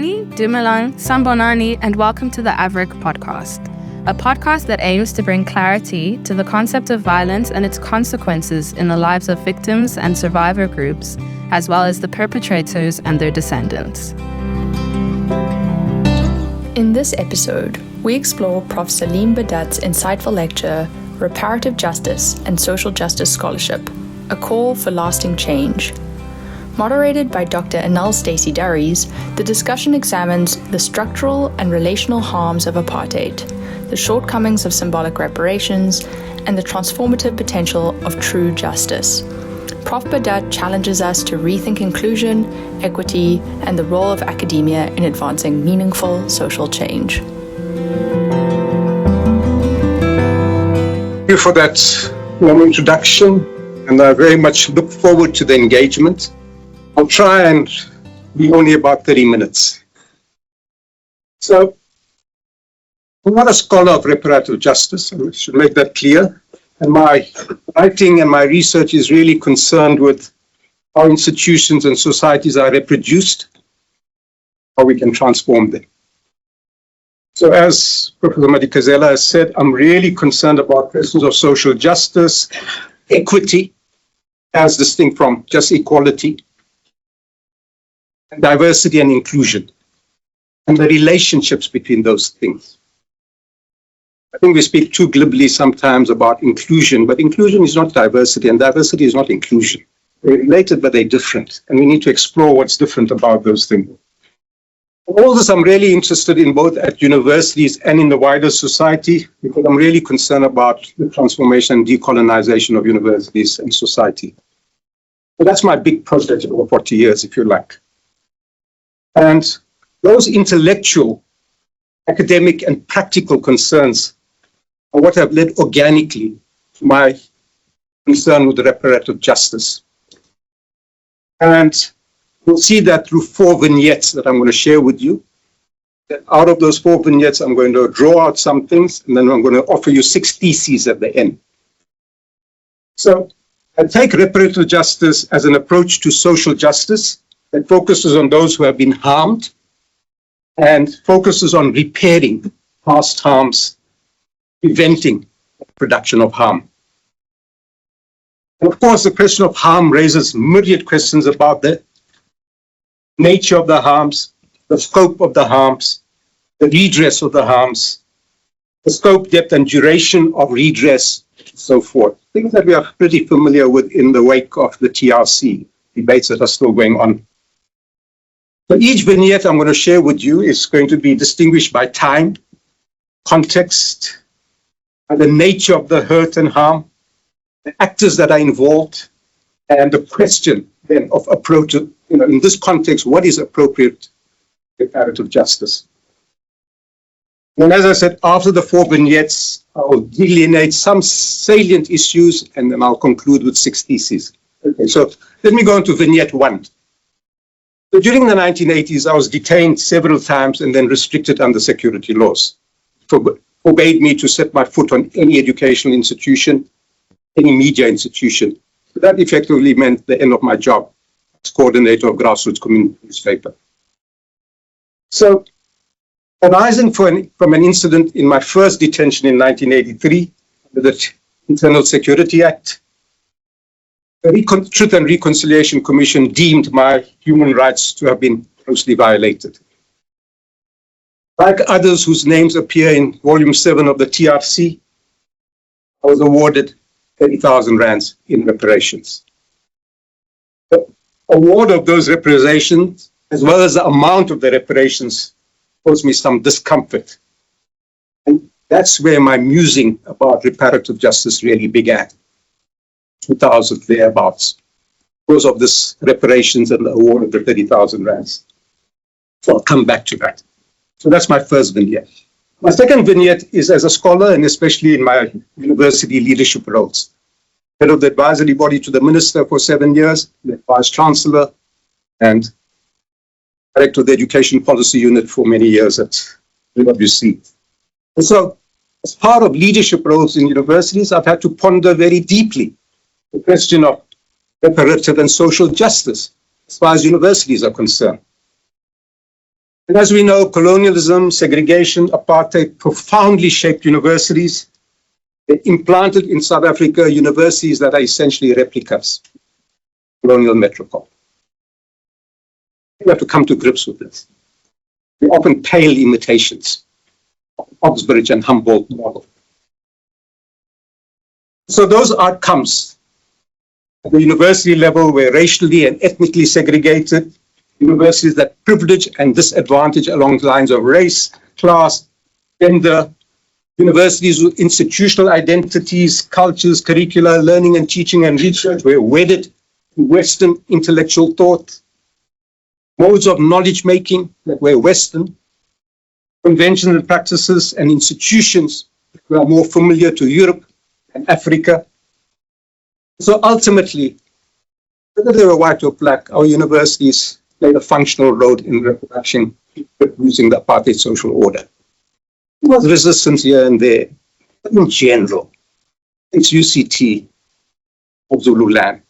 Bongani, Dumelang, Sambonani, and welcome to the AVRIC podcast, a podcast that aims to bring clarity to the concept of violence and its consequences in the lives of victims and survivor groups, as well as the perpetrators and their descendants. In this episode, we explore Prof Saleem Badat's insightful lecture, Reparative Justice and Social Justice Scholarship, a call for lasting change. Moderated by Dr Anell Daries, the discussion examines the structural and relational harms of apartheid, the shortcomings of symbolic reparations, and the transformative potential of true justice. Prof Badat challenges us to rethink inclusion, equity, and the role of academia in advancing meaningful social change. Thank you for that warm introduction, and I very much look forward to the engagement. I'll try and be only about 30 minutes. So, I'm not a scholar of reparative justice, I should make that clear. And my writing and my research is really concerned with how institutions and societies are reproduced, how we can transform them. So as Professor Madikizela has said, I'm really concerned about questions of social justice, equity, as distinct from just equality, and diversity and inclusion, and the relationships between those things. I think we speak too glibly sometimes about inclusion, but inclusion is not diversity, and diversity is not inclusion. They're related, but they're different, and we need to explore what's different about those things. All this I'm really interested in, both at universities and in the wider society, because I'm really concerned about the transformation and decolonization of universities and society. So that's my big project over 40 years, if you like. And those intellectual, academic, and practical concerns are what have led organically to my concern with reparative justice. And you'll see that through 4 vignettes that I'm going to share with you. That out of those 4 vignettes, I'm going to draw out some things, and then I'm going to offer you 6 theses at the end. So I take reparative justice as an approach to social justice that focuses on those who have been harmed and focuses on repairing past harms, preventing the production of harm. And of course, the question of harm raises myriad questions about the nature of the harms, the scope of the harms, the redress of the harms, the scope, depth, and duration of redress, and so forth. Things that we are pretty familiar with in the wake of the TRC debates that are still going on. So each vignette I'm going to share with you is going to be distinguished by time, context, and the nature of the hurt and harm, the actors that are involved, and the question then of approach, in this context, what is appropriate reparative justice? And as I said, after the 4 vignettes, I'll delineate some salient issues, and then I'll conclude with 6 theses. Okay, so let me go into vignette 1. So during the 1980s, I was detained several times and then restricted under security laws. Forbade me to set my foot on any educational institution, any media institution. So that effectively meant the end of my job as coordinator of grassroots community newspaper. So, arising from an incident in my first detention in 1983, under the Internal Security Act, the Truth and Reconciliation Commission deemed my human rights to have been grossly violated. Like others whose names appear in Volume 7 of the TRC, I was awarded 30,000 rands in reparations. The award of those reparations, as well as the amount of the reparations, caused me some discomfort. And that's where my musing about reparative justice really began. 2000 thereabouts, because of this reparations and the award of the 30,000 rands. So I'll come back to that. So that's my first vignette. My second vignette is as a scholar, and especially in my university leadership roles. Head of the advisory body to the minister for 7 years, the vice chancellor, and director of the education policy unit for many years at UWC. And so, as part of leadership roles in universities, I've had to ponder very deeply the question of reparative and social justice as far as universities are concerned. And as we know, colonialism, segregation, apartheid profoundly shaped universities. They implanted in South Africa universities that are essentially replicas, colonial metropole. We have to come to grips with this. They're often pale imitations of Oxbridge and Humboldt model. So those outcomes at the university level were racially and ethnically segregated, universities that privilege and disadvantage along the lines of race, class, gender, universities with institutional identities, cultures, curricula, learning and teaching and research were wedded to Western intellectual thought, modes of knowledge making that were Western, conventions and practices and institutions that were more familiar to Europe and Africa. So ultimately, whether they were white or black, our universities played a functional role in reproduction using the apartheid social order. There was resistance here and there, but in general, it's UCT of Zululand.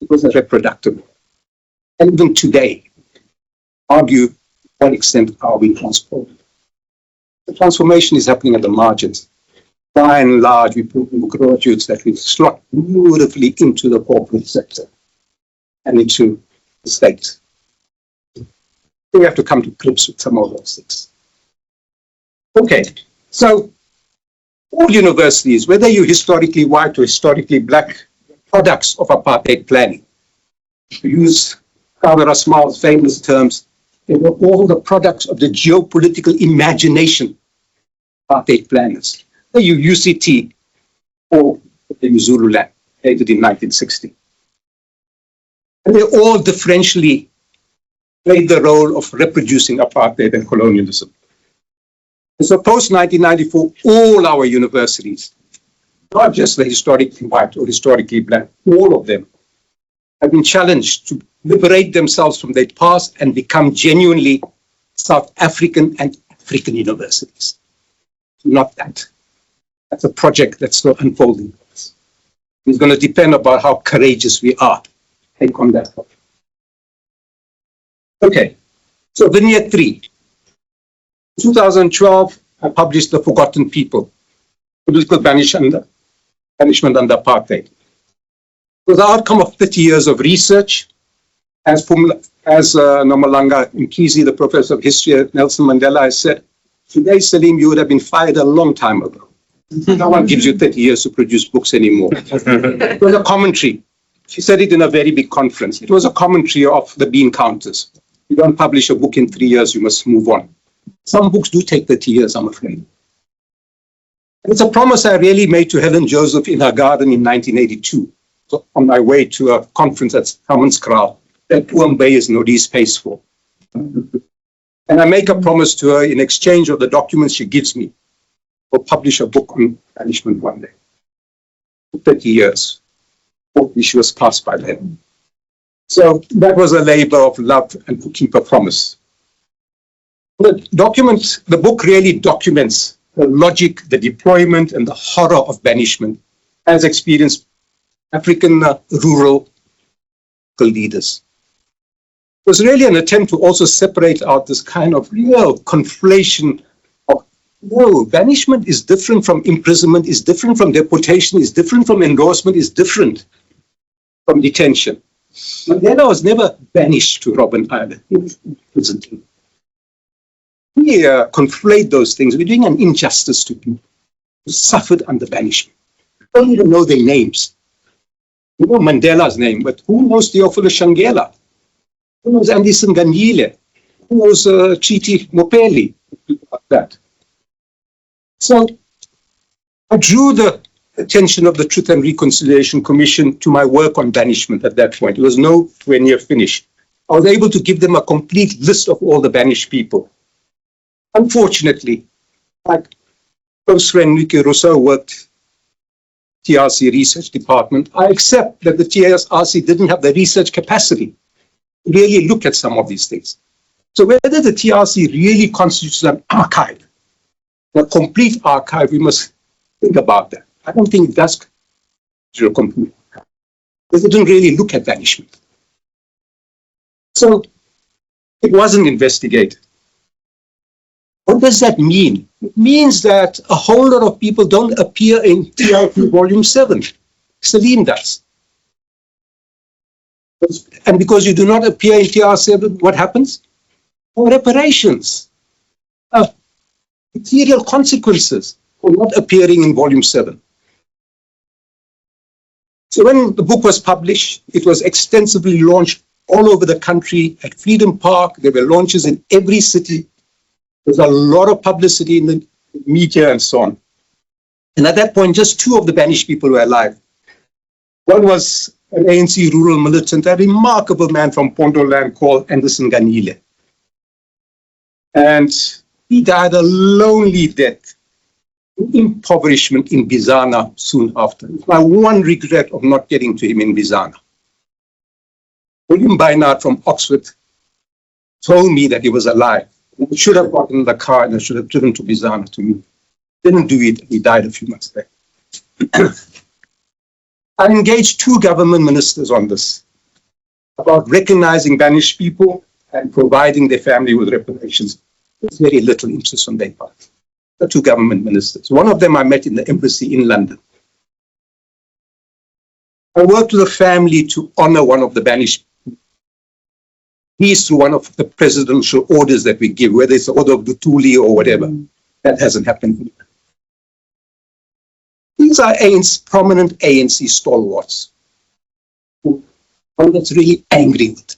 It was a reproductive. And even today, argue to what extent are we transformed. The transformation is happening at the margins. By and large, we put graduates that we slot beautifully into the corporate sector and into the state. We have to come to grips with some of those things. Okay, so all universities, whether you're historically white or historically black, products of apartheid planning. To use Kaveh Rasmal's famous terms, they were all the products of the geopolitical imagination of apartheid planners. Whether you UCT or the Zululand, dated in 1960. And they all differentially played the role of reproducing apartheid and colonialism. And so post-1994, all our universities, not just the historically white or historically black, all of them have been challenged to liberate themselves from their past and become genuinely South African and African universities. Not that. That's a project that's still unfolding. It's going to depend about how courageous we are. Take on that project. Okay, so Vignette 3. In 2012, I published The Forgotten People, Political Banishment under Apartheid. It was the outcome of 30 years of research. As Nomalanga Mkhize, the professor of history at Nelson Mandela, has said, today, Saleem, you would have been fired a long time ago. No one gives you 30 years to produce books anymore. It was a commentary. She said it in a very big conference. It was a commentary of the bean counters. You don't publish a book in 3 years, you must move on. Some books do take 30 years, I'm afraid. And it's a promise I really made to Helen Joseph in her garden in 1982. So on my way to a conference at Hammanskraal that Oom is Nodis pays for. And I make a promise to her in exchange of the documents she gives me. We'll publish a book on banishment one day. For 30 years. Hopefully she was passed by then. So that was a labor of love and to keep a promise. The book really documents the logic, the deployment, and the horror of banishment as experienced African rural leaders. It was really an attempt to also separate out this kind of real conflation of, no, banishment is different from imprisonment, is different from deportation, is different from endorsement, is different from detention. Mandela was never banished to Robben Island. He was imprisoned. We conflate those things. We're doing an injustice to people who suffered under banishment. We don't even know their names. We know Mandela's name, but who knows Theophilus Shangela? Who knows Anderson Gandile? Who knows Chiti Mopeli? People like that. So I drew the attention of the Truth and Reconciliation Commission to my work on banishment at that point. It was nowhere near finished. I was able to give them a complete list of all the banished people. Unfortunately, like close friend Nicky Rousseau worked TRC Research Department, I accept that the TRC didn't have the research capacity to really look at some of these things. So whether the TRC really constitutes an archive, a complete archive, we must think about that. I don't think it does a complete archive, because it didn't really look at banishment. So it wasn't investigated. What does that mean? It means that a whole lot of people don't appear in TRP Volume 7. Saleem does. And because you do not appear in TR7, what happens? Reparations. Material consequences for not appearing in Volume 7. So when the book was published, it was extensively launched all over the country at Freedom Park. There were launches in every city. There's a lot of publicity in the media and so on. And at that point, just two of the banished people were alive. One was an ANC rural militant, a remarkable man from Pondoland called Anderson Ganile. And he died a lonely death, impoverishment in Bizana soon after. It's my one regret of not getting to him in Bizana. William Bynard from Oxford told me that he was alive. I should have gotten in the car and I should have driven to Bizana to meet. Didn't do it. He died a few months back. I engaged two government ministers on this about recognizing banished people and providing their family with reparations. There's very little interest on their part. The two government ministers. One of them I met in the embassy in London. I worked with a family to honor one of the banished. He's through one of the presidential orders that we give, whether it's the order of Dutuli or whatever. That hasn't happened. These are prominent ANC stalwarts. One that's really angry with.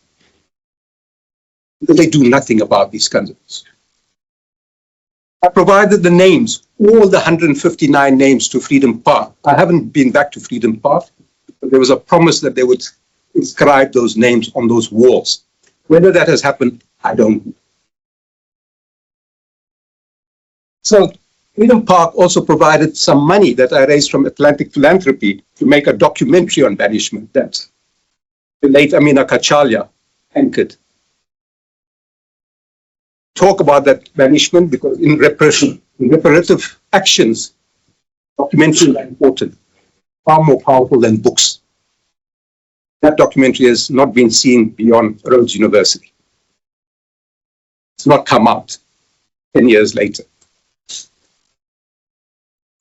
Because they do nothing about these kinds of issues. I provided the names, all the 159 names to Freedom Park. I haven't been back to Freedom Park, but there was a promise that they would inscribe those names on those walls. Whether that has happened, I don't know. So Freedom Park also provided some money that I raised from Atlantic Philanthropy to make a documentary on banishment that the late Amina Kachalia anchored. Talk about that banishment because in reparative actions, documentaries are important, far more powerful than books. That documentary has not been seen beyond Rhodes University. It's not come out 10 years later.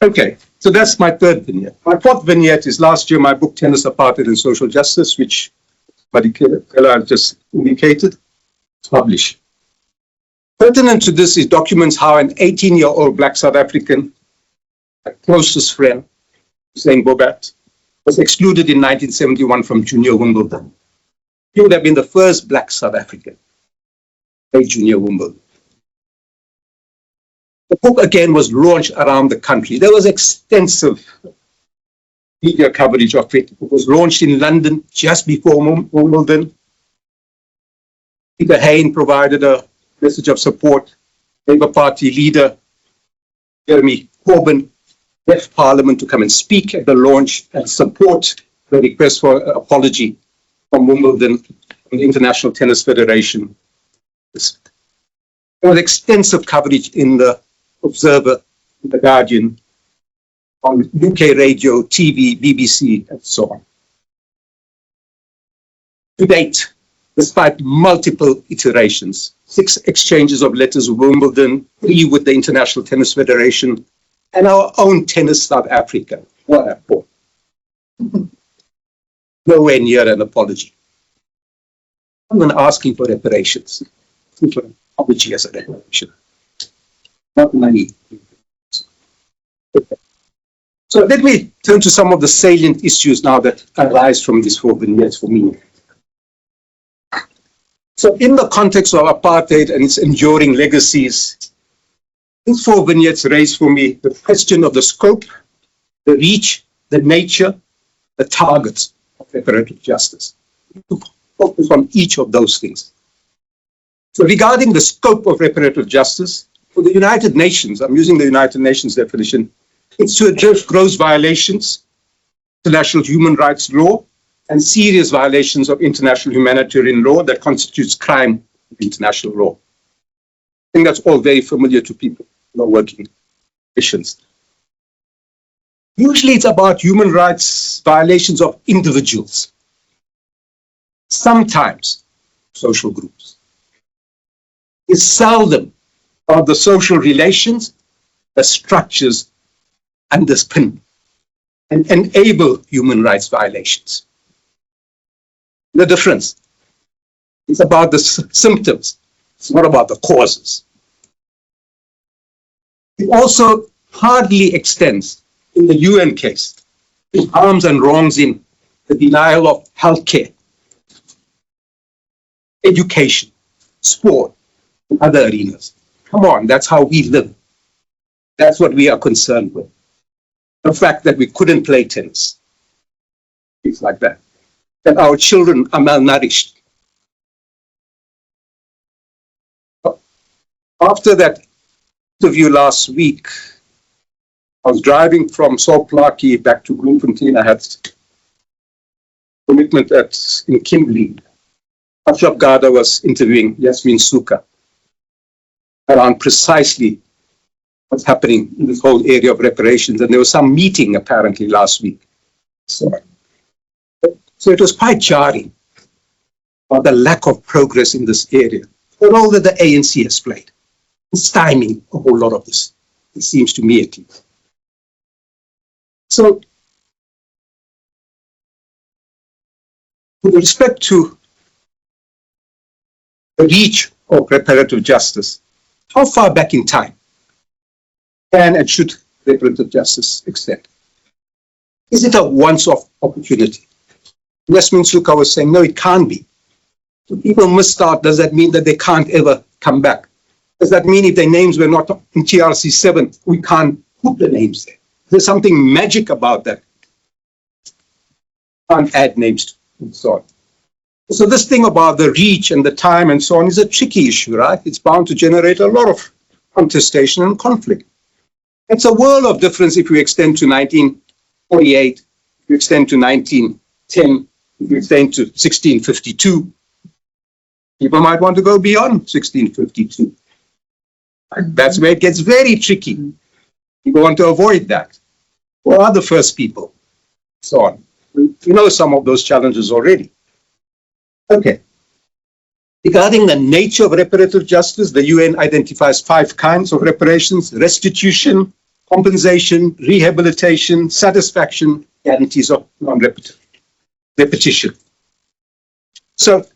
Okay, so that's my third vignette. My fourth vignette is last year my book, Tennis, Apartheid and Social Justice, which Madikela just indicated, it's published. Pertinent to this is documents how an 18-year-old Black South African, my closest friend, Saleem Badat, was excluded in 1971 from Junior Wimbledon. He would have been the first Black South African to play Junior Wimbledon. The book again was launched around the country. There was extensive media coverage of it. It was launched in London just before Wimbledon. Peter Hain provided a message of support. Labour Party leader Jeremy Corbyn left Parliament to come and speak at the launch and support the request for an apology from Wimbledon, from the International Tennis Federation. There was extensive coverage in the Observer, in the Guardian, on UK radio, TV, BBC, and so on. To date, despite multiple iterations, 6 exchanges of letters with Wimbledon, 3 with the International Tennis Federation, and our own Tennis South Africa. What a point. Nowhere near an apology. I'm not asking for reparations. I'm for an apology as a reparation. Not money. Okay. So let me turn to some of the salient issues now that arise from these 4 vignettes for me. So in the context of apartheid and its enduring legacies, these 4 vignettes raise for me the question of the scope, the reach, the nature, the targets of reparative justice. To focus on each of those things. So regarding the scope of reparative justice, for the United Nations, I'm using the United Nations definition, it's to address gross violations, international human rights law, and serious violations of international humanitarian law that constitutes crime of international law. I think that's all very familiar to people who are working missions. Usually it's about human rights violations of individuals, sometimes social groups. It's seldom are the social relations, the structures underpin and enable human rights violations. The difference is about the symptoms. It's not about the causes. It also hardly extends in the UN case to harms and wrongs in the denial of healthcare, education, sport, and other arenas. Come on, that's how we live. That's what we are concerned with. The fact that we couldn't play tennis, things like that. That our children are malnourished. After that interview last week, I was driving from Solplaki back to Bloemfontein. I had commitment in Kimberley. Ashraf Garda was interviewing Yasmin Suka around precisely what's happening in this whole area of reparations. And there was some meeting apparently last week. So it was quite jarring about the lack of progress in this area. The role that the ANC has played in stymieing a whole lot of this, it seems to me at least. So, with respect to the reach of reparative justice, how far back in time can and should reparative justice extend? Is it a once-off opportunity? Yasmin Suka was saying, no, it can't be. So people missed out. Does that mean that they can't ever come back? Does that mean if their names were not in TRC 7, we can't put the names there? There's something magic about that. Can't add names to and so on. So this thing about the reach and the time and so on is a tricky issue, right? It's bound to generate a lot of contestation and conflict. It's a world of difference if you extend to 1948, if you extend to 1910, if you extend to 1652. People might want to go beyond 1652. That's where it gets very tricky. People want to avoid that. Who are the first people? So on. We know some of those challenges already. Okay. Regarding the nature of reparative justice, the UN identifies 5 kinds of reparations: restitution, compensation, rehabilitation, satisfaction, guarantees of non-repetition. So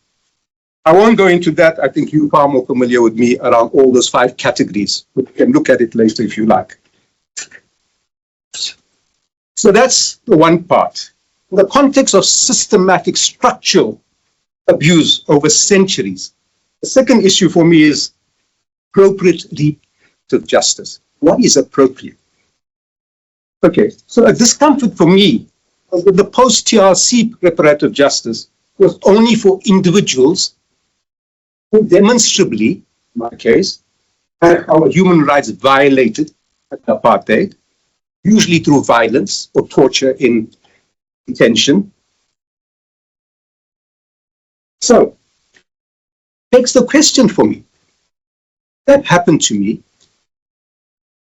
I won't go into that. I think you're far more familiar with me around all those 5 categories. We can look at it later if you like. So that's the one part. In the context of systematic structural abuse over centuries, the second issue for me is appropriate reparative justice. What is appropriate? Okay, so a discomfort for me was that the post-TRC reparative justice was only for individuals who demonstrably, in my case, had our human rights violated at apartheid, usually through violence or torture in detention. So, begs the question for me. That happened to me.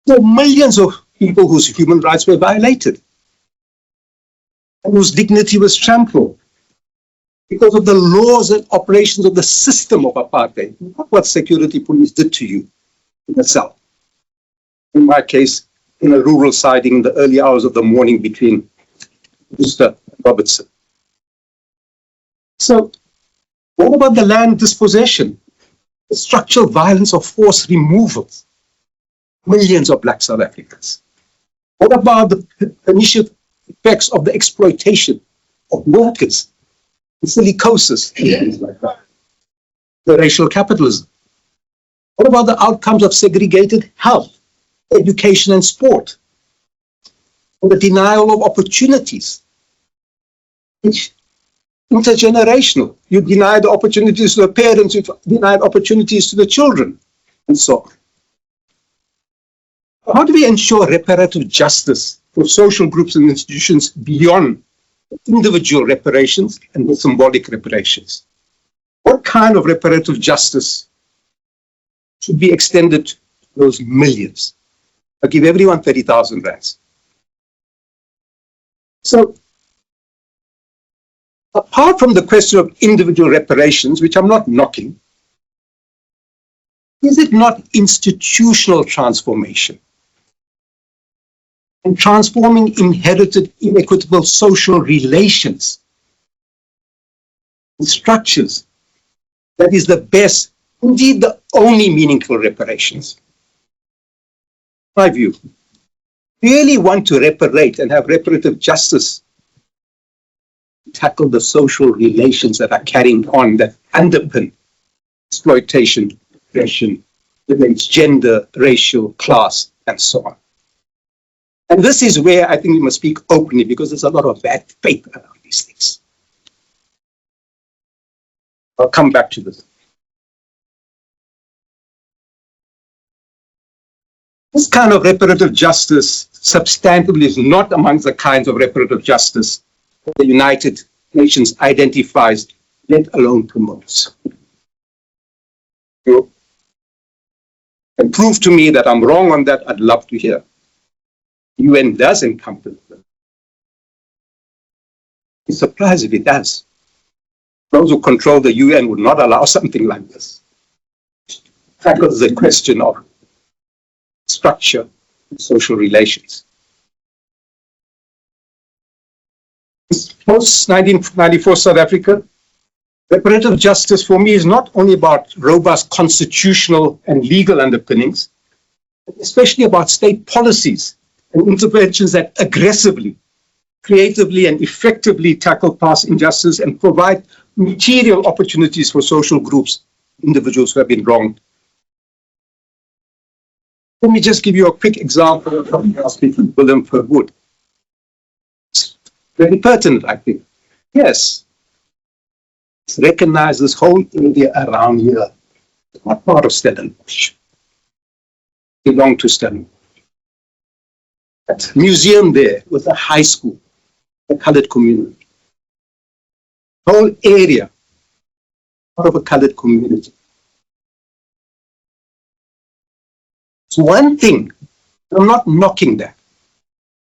There are millions of people whose human rights were violated and whose dignity was trampled because of the laws and operations of the system of apartheid, not what security police did to you in the cell. In my case, in a rural siding in the early hours of the morning between Worcester and Robertson. So, what about the land dispossession, the structural violence of forced removals? Millions of Black South Africans. What about the pernicious effects of the exploitation of workers, the silicosis, and things like that, the racial capitalism? What about the outcomes of segregated health, education, and sport? Or the denial of opportunities? It's intergenerational. You deny the opportunities to the parents, you deny opportunities to the children, and so on. How do we ensure reparative justice for social groups and institutions beyond individual reparations and the symbolic reparations? What kind of reparative justice should be extended to those millions? I give everyone 30,000 rands. So, apart from the question of individual reparations, which I'm not knocking, Is it not institutional transformation and transforming inherited inequitable social relations and structures that is the best, indeed the only meaningful reparations? My view, really want to reparate and have reparative justice, tackle the social relations that are carrying on, that underpin exploitation, oppression, relates gender, racial, class, and so on. And this is where I think we must speak openly, because there's a lot of bad faith around these things. I'll come back to this. This kind of reparative justice substantively is not amongst the kinds of reparative justice that the United Nations identifies, let alone promotes. You can prove to me that I'm wrong on that, I'd love to hear. UN does encompass them. It's surprised if it does. Those who control the UN would not allow something like this. Tackles the question of structure and social relations. Post-1994 South Africa, reparative justice for me is not only about robust constitutional and legal underpinnings, but especially about state policies and interventions that aggressively, creatively, and effectively tackle past injustice and provide material opportunities for social groups, individuals who have been wronged. Let me just give you a quick example of something else speaking Willem Verwoerd. It's very pertinent, I think. Yes, it's recognized this whole area around here. It's not part of Stellenbosch. It belonged to Stellenbosch. That museum there was a high school, a colored community. The whole area, part of a colored community. So one thing, I'm not knocking that.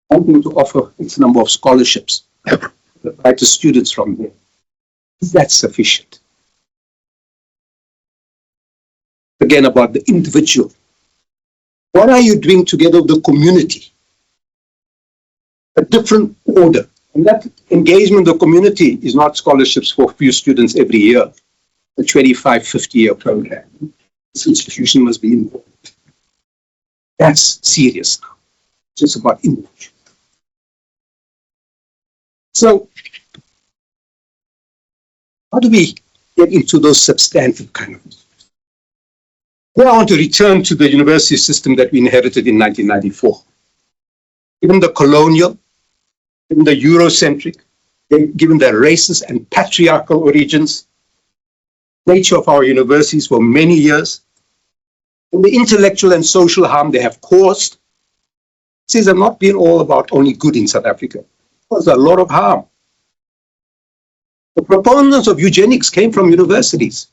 One thing to offer its number of scholarships, right, to students from there. Is that sufficient? Again, about the individual. What are you doing together with the community? A different order. And that engagement of the community is not scholarships for a few students every year, a 25, 50-year program. This institution must be involved. That's serious now. It's just about individual. So, how do we get into those substantive kind of issues? Well, I want to return to the university system that we inherited in 1994. Given the colonial, given the Eurocentric, given the racist and patriarchal origins, nature of our universities for many years, and the intellectual and social harm they have caused, these have not been all about only good in South Africa. There's a lot of harm. The proponents of eugenics came from universities.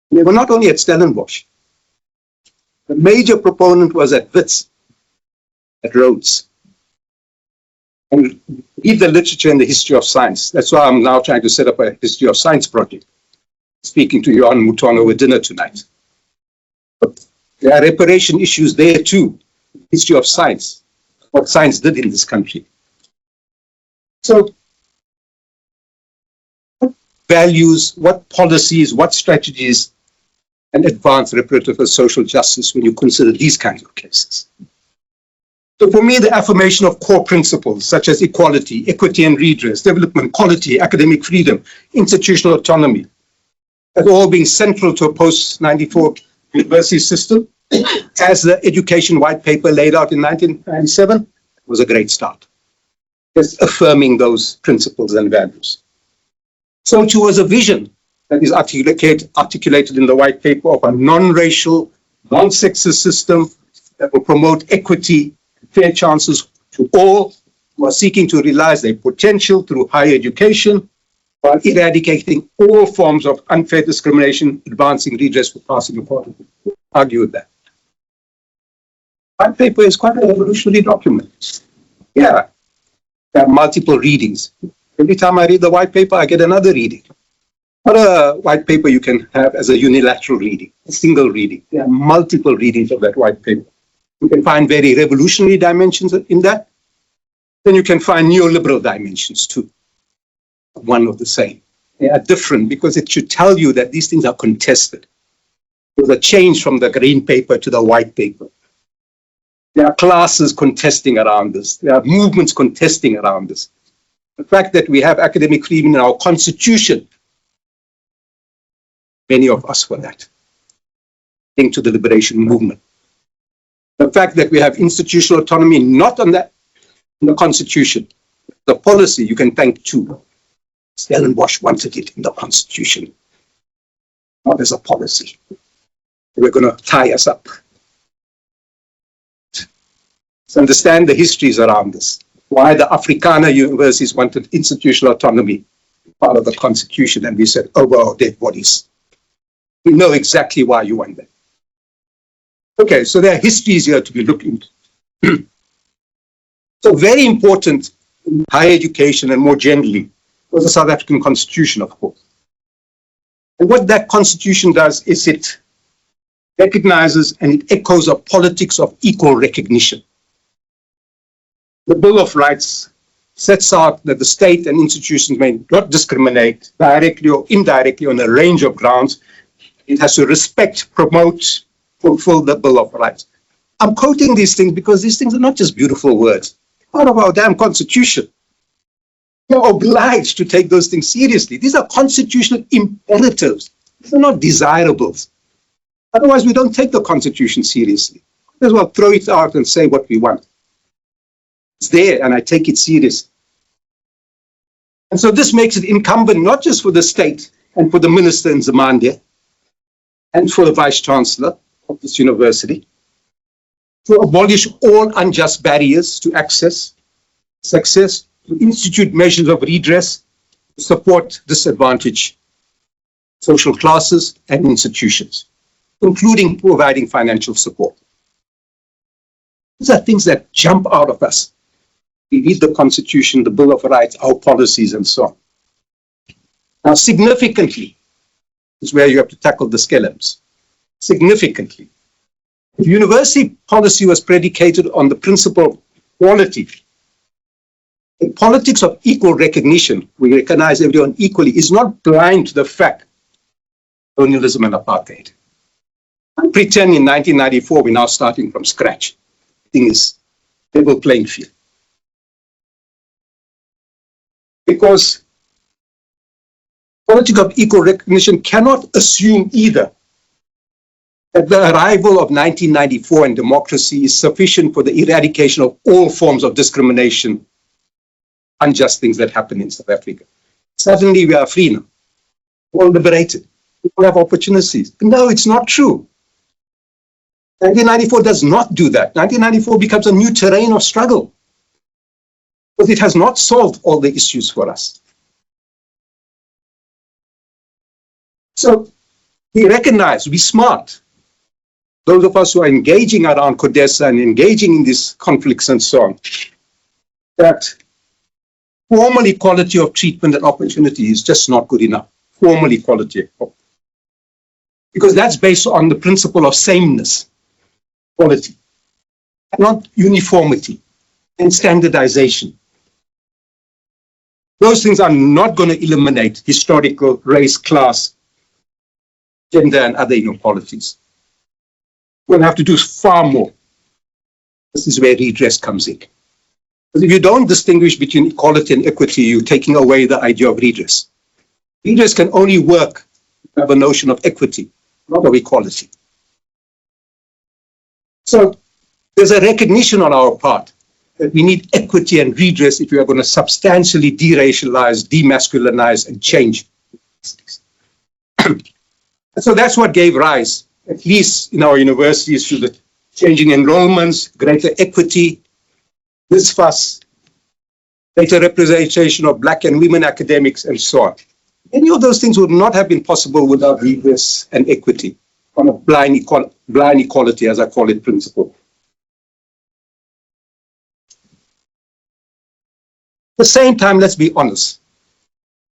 They were not only at Stellenbosch. The major proponent was at Wits, at Rhodes. And read the literature and the history of science. That's why I'm now trying to set up a history of science project. Speaking to Johan Mutonga with dinner tonight. But there are reparation issues there too. History of science, what science did in this country. So, what values, what policies, what strategies and advance reparative and social justice when you consider these kinds of cases? So for me, the affirmation of core principles such as equality, equity and redress, development, quality, academic freedom, institutional autonomy, as all being central to a post-94 university system, as the education white paper laid out in 1997, was a great start. Just affirming those principles and values. So too was a vision that is articulated in the white paper of a non-racial, non-sexist system that will promote equity, fair chances to all who are seeking to realize their potential through higher education, while eradicating all forms of unfair discrimination, advancing redress for past inequality. Argue with that. White paper is quite a revolutionary document. Yeah, there are multiple readings. Every time I read the white paper, I get another reading. Not a white paper you can have as a unilateral reading, a single reading. There are multiple readings of that white paper. You can find very revolutionary dimensions in that. Then you can find neoliberal dimensions too, one of the same. They are different because it should tell you that these things are contested. There's a change from the green paper to the white paper. There are classes contesting around this. There are movements contesting around this. The fact that we have academic freedom in our constitution, many of us were that, linked to the liberation movement. The fact that we have institutional autonomy, not on that, in the constitution. The policy you can thank too. Stellenbosch wanted it in the constitution, not as a policy. We're going to tie us up. So understand the histories around this. Why the Afrikaner universities wanted institutional autonomy, part of the constitution, and we said, over our dead bodies. We know exactly why you want that. Okay, so there are histories here to be looked into. So very important in higher education and more generally was the South African Constitution, of course. And what that Constitution does is it recognizes and it echoes a politics of equal recognition. The Bill of Rights sets out that the state and institutions may not discriminate directly or indirectly on a range of grounds. It has to respect, promote, fulfill the Bill of Rights. I'm quoting these things because these things are not just beautiful words. Part of our damn constitution. We're obliged to take those things seriously. These are constitutional imperatives. These are not desirables. Otherwise, we don't take the constitution seriously. Might as well throw it out and say what we want. It's there, and I take it seriously. And so this makes it incumbent not just for the state and for the minister in Zamandia and for the vice-chancellor of this university to abolish all unjust barriers to access, success, to institute measures of redress, to support disadvantaged social classes and institutions, including providing financial support. These are things that jump out of us. We read the Constitution, the Bill of Rights, our policies, and so on. Now, significantly, is where you have to tackle the skeletons. Significantly. If university policy was predicated on the principle of equality, a politics of equal recognition, we recognize everyone equally, is not blind to the fact of colonialism and apartheid. Don't pretend in 1994 we're now starting from scratch. The thing is, level playing field. Because politics of equal recognition cannot assume either that the arrival of 1994 and democracy is sufficient for the eradication of all forms of discrimination, unjust things that happen in South Africa. Suddenly we are free now, all liberated, we all have opportunities. No, it's not true. 1994 does not do that. 1994 becomes a new terrain of struggle, because it has not solved all the issues for us. So we recognize, we smart, those of us who are engaging around CODESA and engaging in these conflicts and so on, that formal equality of treatment and opportunity is just not good enough. Formal equality. Because that's based on the principle of sameness, quality, and not uniformity and standardization. Those things are not going to eliminate historical, race, class, gender, and other inequalities. We'll have to do far more. This is where redress comes in. Because if you don't distinguish between equality and equity, you're taking away the idea of redress. Redress can only work if you have a notion of equity, not of equality. So there's a recognition on our part that we need equity and redress if we are going to substantially deracialize, demasculinize, and change. And so that's what gave rise, at least in our universities, to the changing enrollments, greater equity, this fuss, greater representation of Black and women academics, and so on. Any of those things would not have been possible without redress and equity on a blind equality, as I call it, principle. At the same time, let's be honest.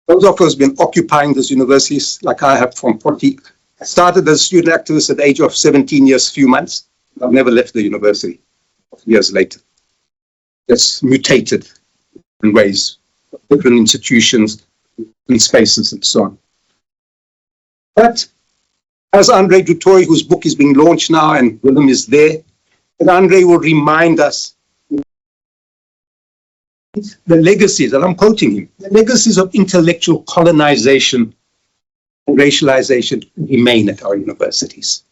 Those of us who have been occupying these universities, like I have from 40, I started as a student activist at the age of 17 years, few months. I've never left the university years later. It's mutated in ways, different institutions, and spaces, and so on. But as Andre Dutoy, whose book is being launched now, and Willem is there, and Andre will remind us the legacies, and I'm quoting him, the legacies of intellectual colonization and racialization remain at our universities.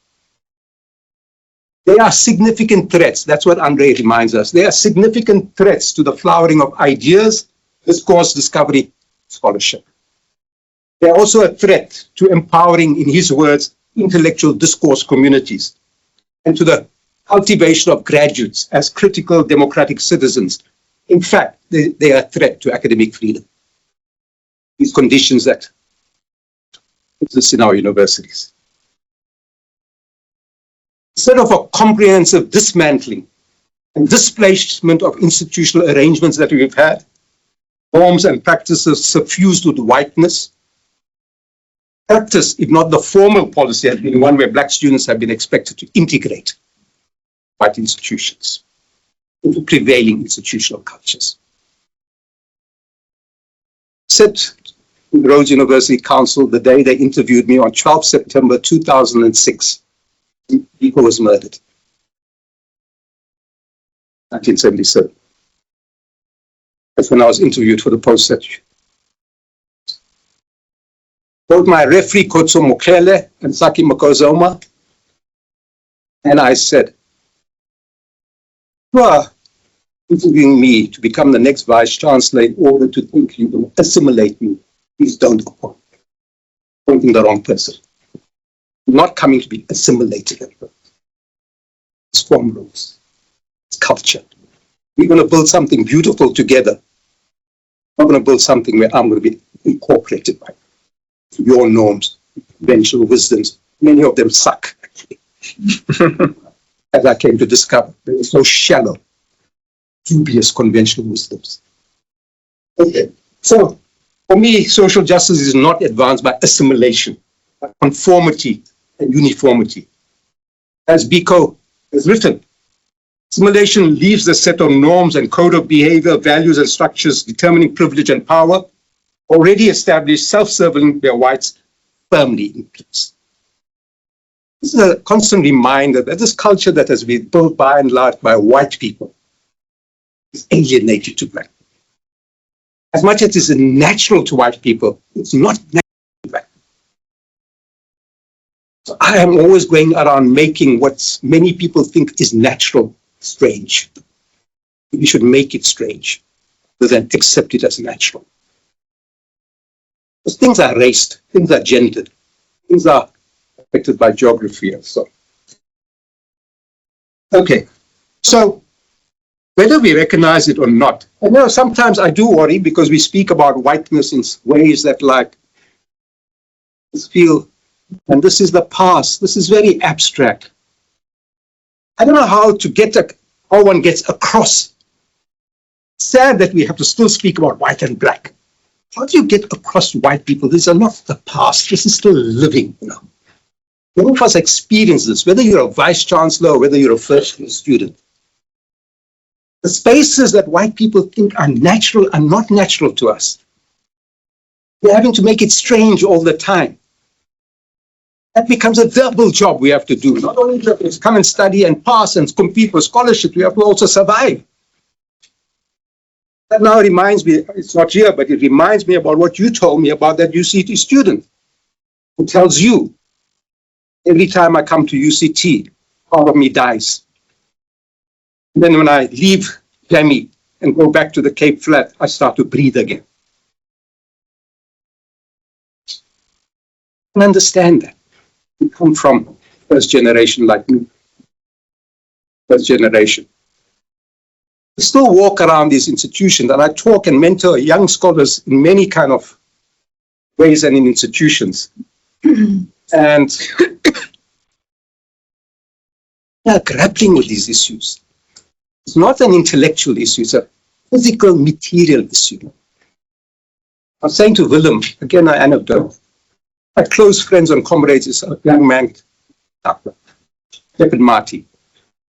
They are significant threats. That's what Andre reminds us. They are significant threats to the flowering of ideas, discourse, discovery, scholarship. They are also a threat to empowering, in his words, intellectual discourse communities and to the cultivation of graduates as critical democratic citizens. In fact, they are a threat to academic freedom. These conditions that exist in our universities. Instead of a comprehensive dismantling and displacement of institutional arrangements that we've had, norms and practices suffused with whiteness, practice, if not the formal policy, has been one where Black students have been expected to integrate white institutions into prevailing institutional cultures. Said in the Rhodes University Council the day they interviewed me on 12 September 2006. Biko was murdered. 1977. That's when I was interviewed for the post-search. Both my referee, Kotso Mokele and Saki Makozoma, and I said, you are interviewing me to become the next vice-chancellor in order to think you will assimilate me. Please don't go. Pointing the wrong person. You're not coming to be assimilated. It's form rules. It's culture. We're going to build something beautiful together. I'm going to build something where I'm going to be incorporated by your norms, conventional wisdoms. Many of them suck, actually. As I came to discover, they're so shallow, dubious conventional wisdoms. Okay, so for me, social justice is not advanced by assimilation, by conformity and uniformity. As Biko has written, assimilation leaves the set of norms and code of behavior, values and structures determining privilege and power already established self-serving by whites firmly in place. This is a constant reminder that this culture that has been built by and large by white people is alienated to black. As much as it is natural to white people, it's not natural to black. So I am always going around making what many people think is natural strange. We should make it strange rather than accept it as natural. Because things are raced, things are gendered, things are affected by geography and so on. Okay, so whether we recognize it or not, and you know, sometimes I do worry because we speak about whiteness in ways that like feel, and this is the past, this is very abstract. I don't know how to get how one gets across. Sad that we have to still speak about white and black. How do you get across to white people? These are not the past. This is still living, you know. Many of us experience this, whether you're a vice chancellor or whether you're a first year student. The spaces that white people think are natural are not natural to us. We're having to make it strange all the time. That becomes a double job we have to do. Not only to come and study and pass and compete for scholarships, we have to also survive. That now reminds me, it's not here, but it reminds me about what you told me about that UCT student who tells you, every time I come to UCT, part of me dies. And then when I leave Grammy and go back to the Cape Flat, I start to breathe again. And understand that. We come from first generation like me. First generation. I still walk around these institutions and I talk and mentor young scholars in many kind of ways and in institutions. And they are grappling with these issues. It's not an intellectual issue, it's a physical, material issue. I was saying to Willem, again, an anecdote. My close friends and comrades is a young man, Shepherd Marty.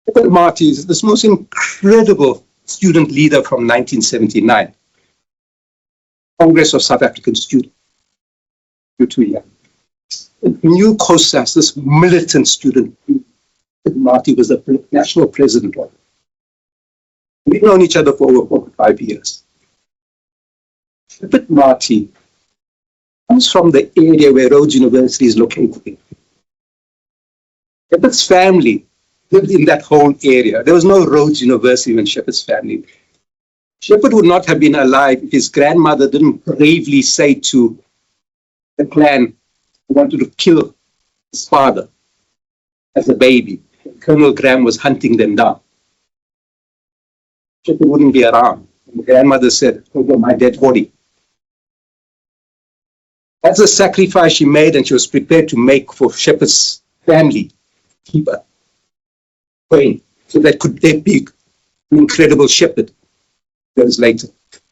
Shepherd Marty is this most incredible student leader from 1979. Congress of South African Students. You're too young. New COSAS, this militant student, Marty was the national president of it. We've known each other for over 5 years. Shepherd Marty comes from the area where Rhodes University is located. Shepherd's family lived in that whole area. There was no Rhodes University when Shepherd's family. Shepherd would not have been alive if his grandmother didn't bravely say to the clan who wanted to kill his father as a baby. Colonel Graham was hunting them down. Shepherd wouldn't be around. And the grandmother said, "Over my dead body." That's a sacrifice she made, and she was prepared to make for Shepherd's family, keep her going, so that could they be an incredible shepherd years later.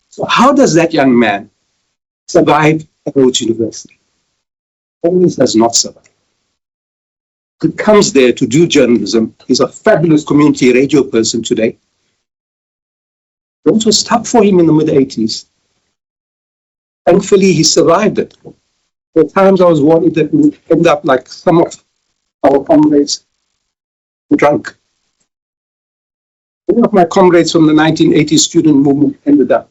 So how does that young man survive at Rhodes University? Always does not survive. He comes there to do journalism. He's a fabulous community radio person today. It was tough for him in the mid-80s. Thankfully, he survived it. There were times I was worried that we would end up like some of our comrades, drunk. One of my comrades from the 1980s student movement ended up.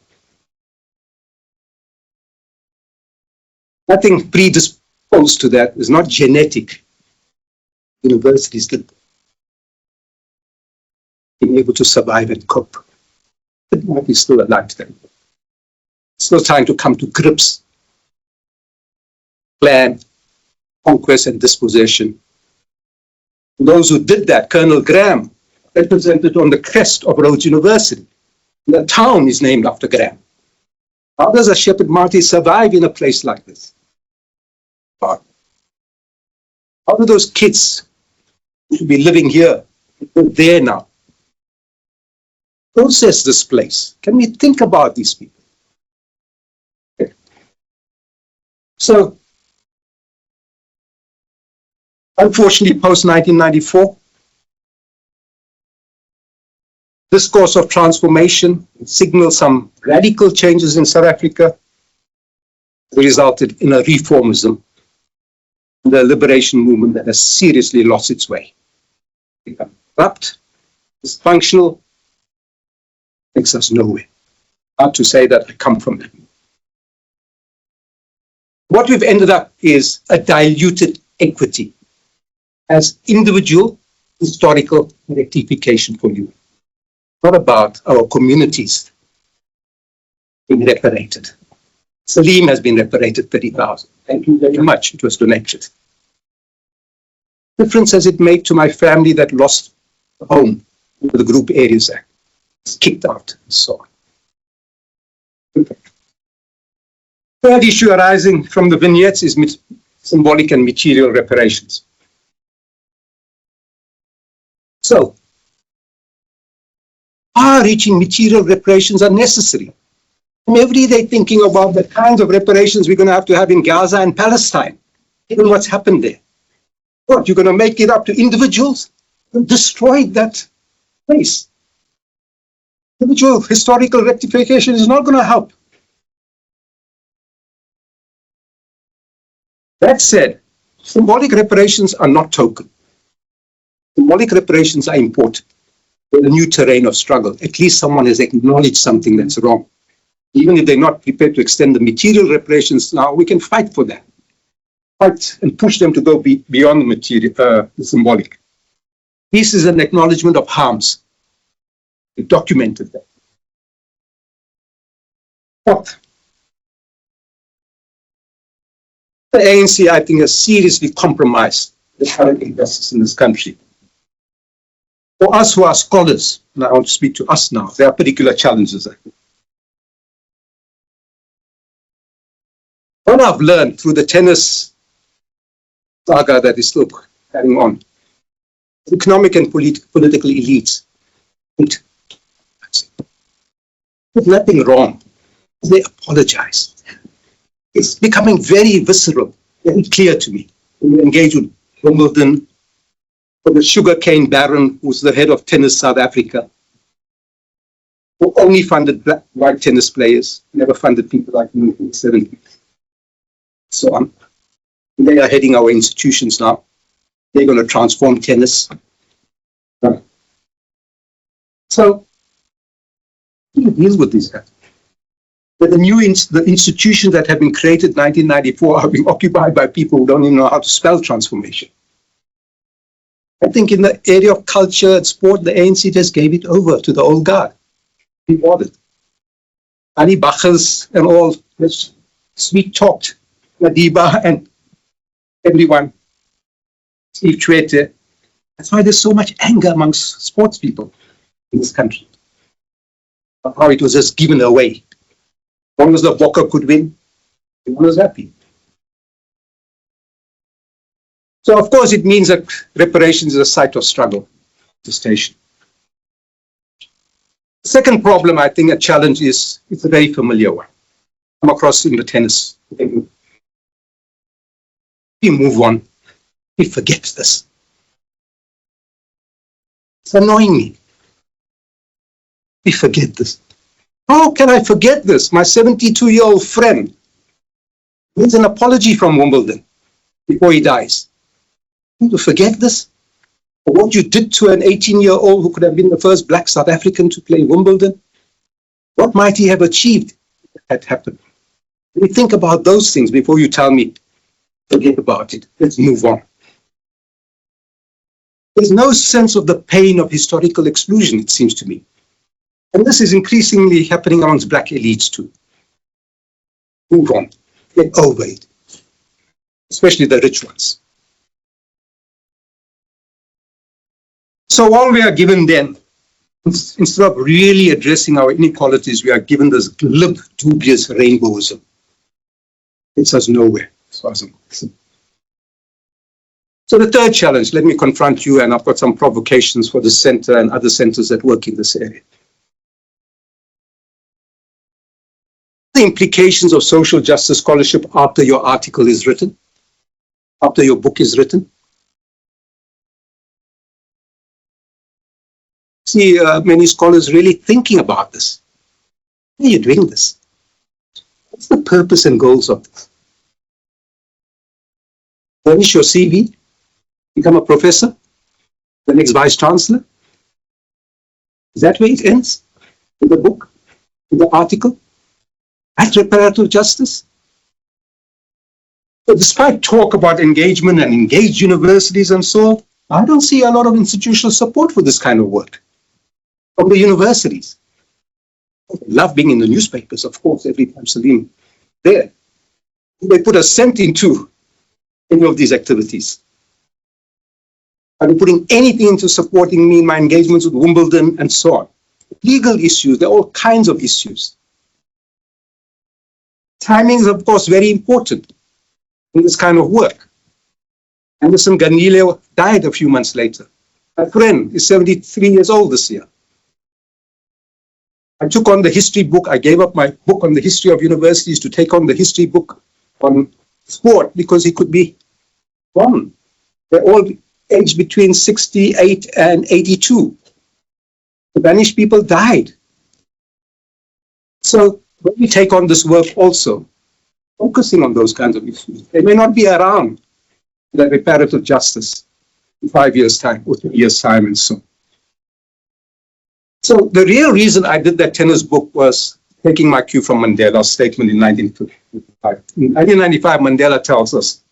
Nothing predisposed to that. It's not genetic. Universities that being able to survive and cope. But might be still alive then. Still trying to come to grips. Plan, conquest, and dispossession. Those who did that, Colonel Graham, represented on the crest of Rhodes University. The town is named after Graham. How does a Shepherd Marty survive in a place like this? How do those kids who should be living here go there now? Process this place. Can we think about these people? Okay. So, unfortunately, post-1994, this course of transformation signaled some radical changes in South Africa. It resulted in a reformism, the liberation movement that has seriously lost its way. Become corrupt, dysfunctional, takes us nowhere. Hard to say that I come from that. What we've ended up is a diluted equity as individual historical rectification for you. Not about our communities being reparated. Saleem has been reparated 30,000. Thank you very much. It was donated. Difference has it made to my family that lost a home with the Group Areas Act? It's kicked out and so on. Third issue arising from the vignettes is symbolic and material reparations. So, far-reaching material reparations are necessary. I'm every day thinking about the kinds of reparations we're going to have in Gaza and Palestine, given what's happened there. What, you're going to make it up to individuals? Destroy that place. Individual historical rectification is not going to help. That said, symbolic reparations are not token. Symbolic reparations are important. They're a new terrain of struggle. At least someone has acknowledged something that's wrong. Even if they're not prepared to extend the material reparations now, we can fight for that. Fight and push them to go beyond the material, the symbolic. This is an acknowledgement of harms. We documented that. What? The ANC, I think, has seriously compromised the current injustice in this country. For us who are scholars, and I want to speak to us now, there are particular challenges. What I've learned through the tennis saga that is still carrying on, economic and political elites, there's nothing wrong. They apologize. It's becoming very visceral, very clear to me. When you engage with Wimbledon, or the sugarcane baron, who's the head of Tennis South Africa, who only funded white tennis players, never funded people like me in the 70s. So on. They are heading our institutions now. They're going to transform tennis. So, who deals with these guys? But the institutions that have been created in 1994 are being occupied by people who don't even know how to spell transformation. I think in the area of culture and sport, the ANC just gave it over to the old guard. He wanted Ali Bachers and all this sweet-talked Madiba and everyone. Steve Chwete. That's why there's so much anger amongst sports people in this country. How it was just given away. As long as the Bokke could win, everyone was happy. So, of course, it means that reparations is a site of struggle, contestation. The second problem, I think, a challenge is, it's a very familiar one. Come across in the tennis. We move on. We forget this. It's annoying me. We forget this. How can I forget this? My 72-year-old friend needs an apology from Wimbledon before he dies. To forget this? Or what you did to an 18-year-old who could have been the first black South African to play Wimbledon? What might he have achieved if that happened? Let me think about those things before you tell me, forget about it. Let's move on. There's no sense of the pain of historical exclusion, it seems to me. And this is increasingly happening amongst black elites too. Move on. Get over it. Especially the rich ones. So all we are given then, instead of really addressing our inequalities, we are given this glib, dubious rainbowism. It's us nowhere, as far as I'm concerned. So the third challenge, let me confront you, and I've got some provocations for the center and other centers that work in this area. The implications of social justice scholarship after your article is written, after your book is written. See many scholars really thinking about this. Why are you doing this? What's the purpose and goals of this? Furnish your CV, become a professor, the next vice chancellor? Is that where it ends? In the book, in the article? At reparative justice? So despite talk about engagement and engaged universities and so on, I don't see a lot of institutional support for this kind of work from the universities. I love being in the newspapers, of course, every time Saleem there. They put a cent into any of these activities. Are they putting anything into supporting me in my engagements with Wimbledon and so on? Legal issues, there are all kinds of issues. Timing is, of course, very important in this kind of work. Anderson Ganile died a few months later. My friend is 73 years old this year. I took on the history book. I gave up my book on the history of universities to take on the history book on sport because he could be gone. They're all aged between 68 and 82. The Spanish people died. So when we take on this work also, focusing on those kinds of issues, they may not be around the reparative justice in 5 years' time or 2 years' time and so on. So the real reason I did that tennis book was taking my cue from Mandela's statement in 1995. In 1995, Mandela tells us,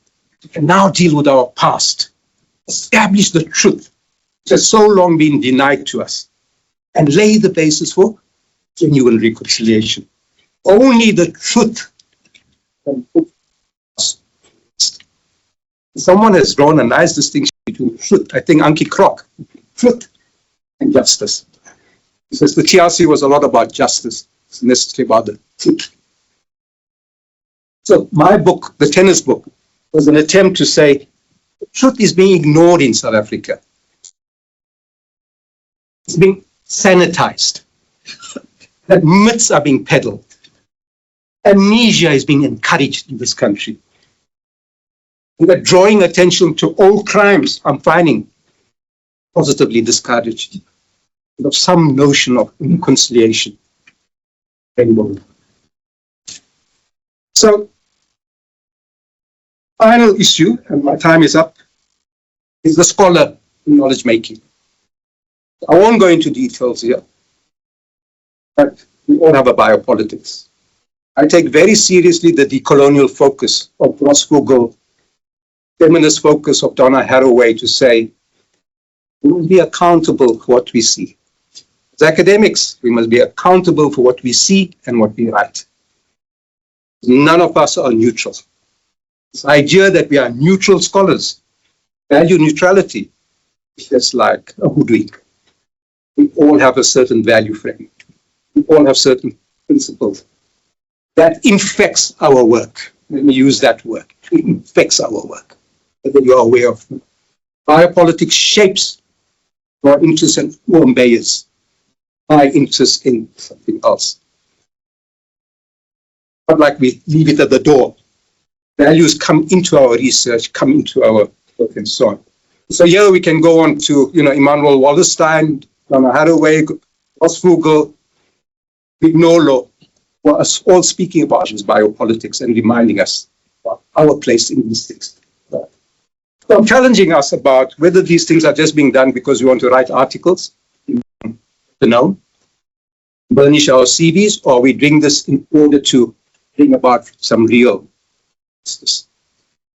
we can now deal with our past, establish the truth which has so long been denied to us, and lay the basis for genuine reconciliation. Only the truth can put us. Someone has drawn a nice distinction between truth, I think Anki Krok, truth and justice. He says the TRC was a lot about justice, it's necessarily about the truth. So my book, the tennis book, was an attempt to say the truth is being ignored in South Africa. It's being sanitized. That myths are being peddled. amnesia is being encouraged in this country. And that drawing attention to old crimes, I'm finding positively discouraged. Of some notion of reconciliation. So, final issue, and my time is up, is the scholar in knowledge making. I won't go into details here, but we all have a biopolitics. I take very seriously the decolonial focus of Ross Vogel, feminist focus of Donna Haraway to say, we must be accountable for what we see. As academics, we must be accountable for what we see and what we write. None of us are neutral. This idea that we are neutral scholars, value neutrality, is just like a hoodwink. We all have a certain value frame. We all have certain principles. That infects our work. Let me use that word. It infects our work, whether you are aware of it. Biopolitics shapes our interests and who obeys my interest in something else. Not like we leave it at the door. Values come into our research, come into our work and so on. So here we can go on to, Immanuel Wallerstein, Donna Haraway, Ross Vogel, Vignolo, who are all speaking about this biopolitics and reminding us about our place in these things. So challenging us about whether these things are just being done because we want to write articles, burnish our CVs, or we doing this in order to bring about some real justice.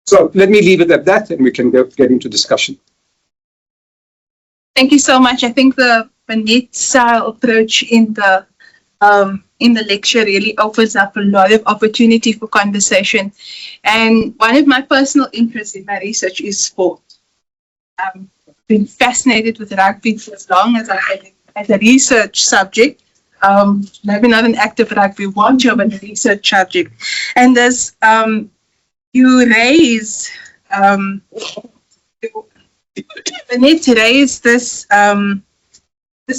So let me leave it at that, and we can get into discussion. Thank you so much. I think the Badat style approach in the lecture really opens up a lot of opportunity for conversation. And one of my personal interests in my research is sport. I've been fascinated with rugby for as long as I've had it as a research subject. Maybe not an active rugby watcher, but a research subject. And as you raise, Badat raised this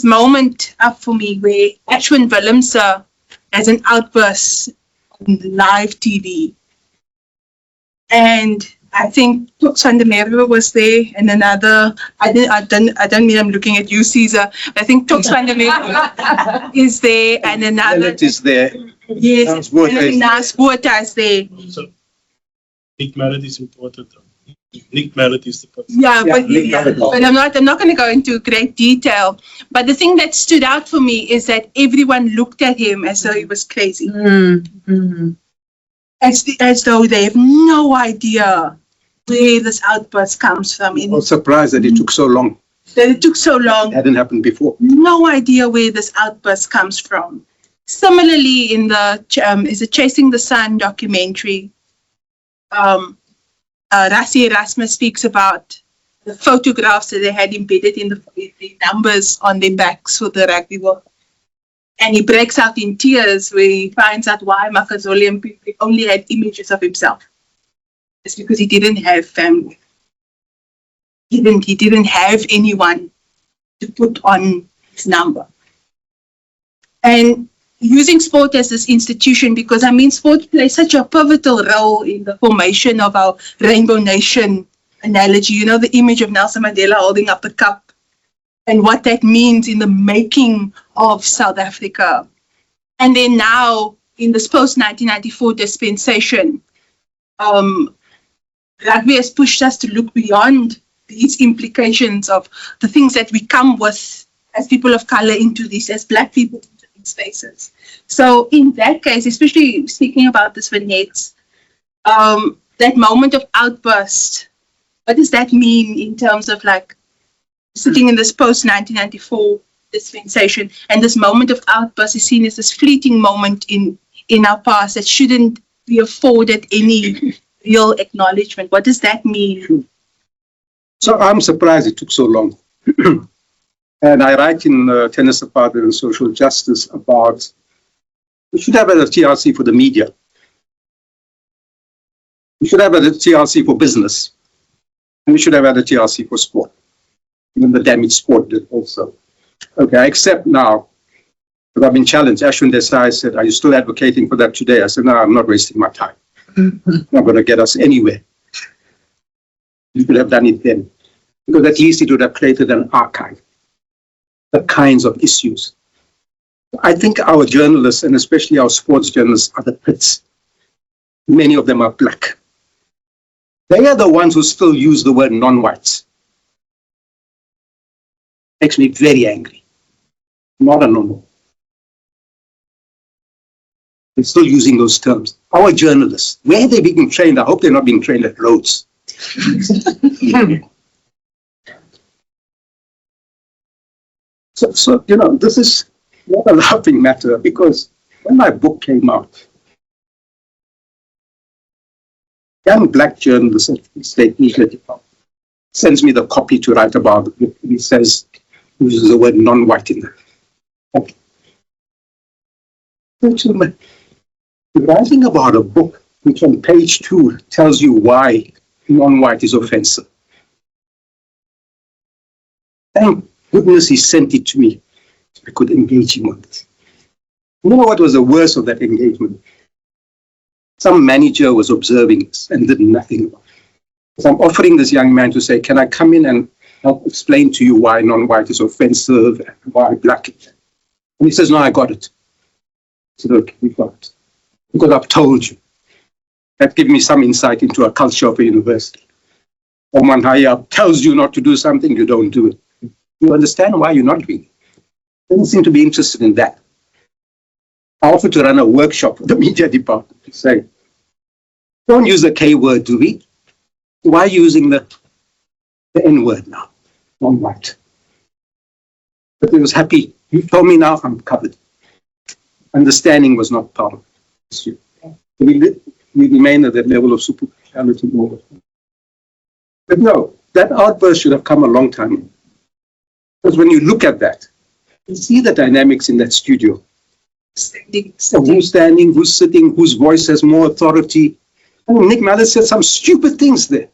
moment up for me where Ashwin Willemse has an outburst on live TV. And I think Tox van der Merwe was there, and another, I don't mean I'm looking at you, Caesar. I think Tox van der Merwe is there, and another. It is there. Yes, and Nas Botha is there. So, Nick Mallet is important though. Nick Mallet is the person. Yeah, but I'm not going to go into great detail. But the thing that stood out for me is that everyone looked at him as though he was crazy. Mm-hmm. As though they have no idea where this outburst comes from. I was surprised that it took so long. It hadn't happened before. No idea where this outburst comes from. Similarly, in the is it Chasing the Sun documentary, Rassie Erasmus speaks about the photographs that they had embedded in the numbers on their backs for the rugby world. And he breaks out in tears where he finds out why Makazole only had images of himself. It's because he didn't have family. He didn't have anyone to put on his number. And using sport as this institution, because sport plays such a pivotal role in the formation of our Rainbow Nation analogy. The image of Nelson Mandela holding up the cup and what that means in the making of South Africa. And then now, in this post-1994 dispensation, rugby has pushed us to look beyond these implications of the things that we come with as people of color into this, as Black people into these spaces. So in that case, especially speaking about this vignettes, that moment of outburst, what does that mean in terms of like sitting in this post-1994 dispensation, and this moment of outburst is seen as this fleeting moment in our past that shouldn't be afforded any real acknowledgement? What does that mean? So I'm surprised it took so long. And I write in Tennis Apartheid and Social Justice about we should have a TRC for the media. We should have a TRC for business. And we should have had a TRC for sport. Even the damaged sport did also. Okay, I accept now But I've been challenged. Ashwin Desai said, "Are you still advocating for that today?" I said, "No, I'm not wasting my time. Not going to get us anywhere. You could have done it then. Because at least it would have created an archive, the kinds of issues." I think our journalists, and especially our sports journalists, are the pits. Many of them are black. They are the ones who still use the word non-whites. Makes me very angry. Not a normal. They're still using those terms. Our journalists, where are they being trained? I hope they're not being trained at Rhodes. So, this is not a laughing matter, because when my book came out, young black journalist at the State Media Department sends me the copy to write about it. He says, uses the word non-white in there. Okay. You're writing about a book which on page 2 tells you why non-white is offensive. Thank goodness he sent it to me so I could engage him on this. You know what was the worst of that engagement? Some manager was observing this and did nothing about it. So I'm offering this young man to say, "Can I come in and help explain to you why non-white is offensive and why black is?" And he says, "No, I got it." I said, "Okay, we got it. Because I've told you." That gave me some insight into a culture of a university. Someone higher up tells you not to do something, you don't do it. You understand why you're not doing it. Doesn't seem to be interested in that. I offered to run a workshop for the media department to say, don't use the K word, do we? Why are you using the N word now? Non-white. But he was happy. You told me now I'm covered. Understanding was not part of the issue. We remain at that level of superficiality. But no, that outburst should have come a long time ago. Because when you look at that, you see the dynamics in that studio. Who's standing, who's sitting, whose voice has more authority. Oh, Nick Mallet said some stupid things there.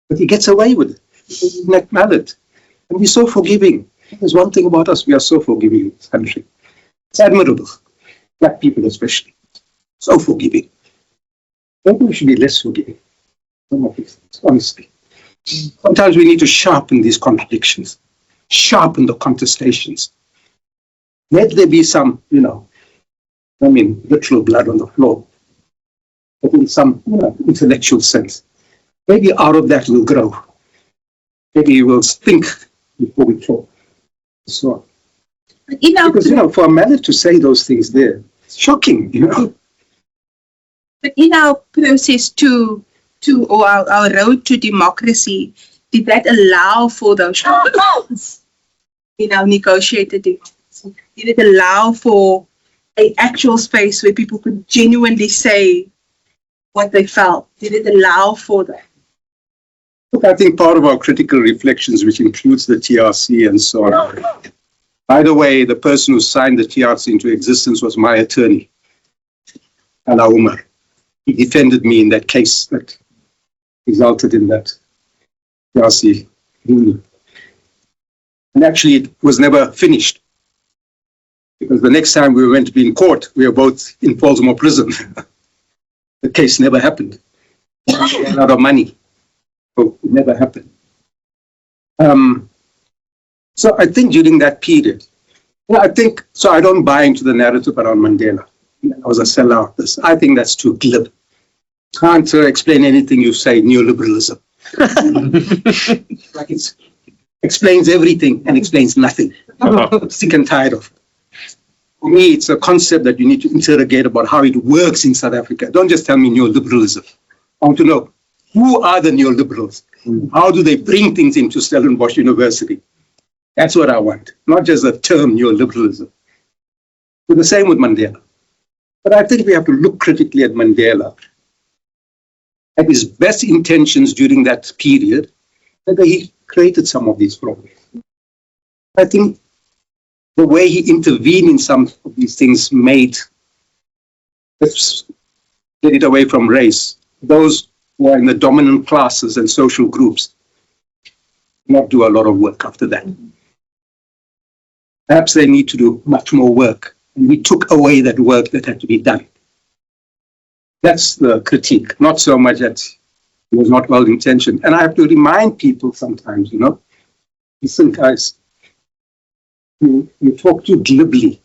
But he gets away with it. He's Nick Mallet. And we're so forgiving. There's one thing about us, we are so forgiving in this country. It's admirable. Black people especially. So forgiving. Maybe we should be less forgiving. Honestly. Sometimes we need to sharpen these contradictions. Sharpen the contestations. Let there be some, literal blood on the floor. But in some, intellectual sense. Maybe out of that we'll grow. Maybe we'll think before we talk. So, because, for a man to say those things there, it's shocking, But in our process or our road to democracy, did that allow for those in our negotiated democracy? Did it allow for an actual space where people could genuinely say what they felt? Did it allow for that? Look, I think part of our critical reflections, which includes the TRC and so on. By the way, the person who signed the TRC into existence was my attorney, Ala Umar. He defended me in that case that resulted in that TRC ruling. And actually, it was never finished. Because the next time we were going to be in court, we were both in Baltimore prison. The case never happened. We ran out of money. So it never happened. So I think during that period, I don't buy into the narrative around Mandela. I was a sellout. I think that's too glib. Can't explain anything you say, neoliberalism. Like it explains everything and explains nothing. Sick and tired of it. For me, it's a concept that you need to interrogate about how it works in South Africa. Don't just tell me neoliberalism. I want to know, who are the neoliberals? How do they bring things into Stellenbosch University? That's what I want, not just the term neoliberalism. But the same with Mandela. But I think we have to look critically at Mandela, at his best intentions during that period, that he created some of these problems. I think the way he intervened in some of these things made, let's get it away from race, those who are in the dominant classes and social groups not do a lot of work after that. Perhaps they need to do much more work. And we took away that work that had to be done. That's the critique, not so much that it was not well-intentioned. And I have to remind people sometimes, listen, guys, you talk too glibly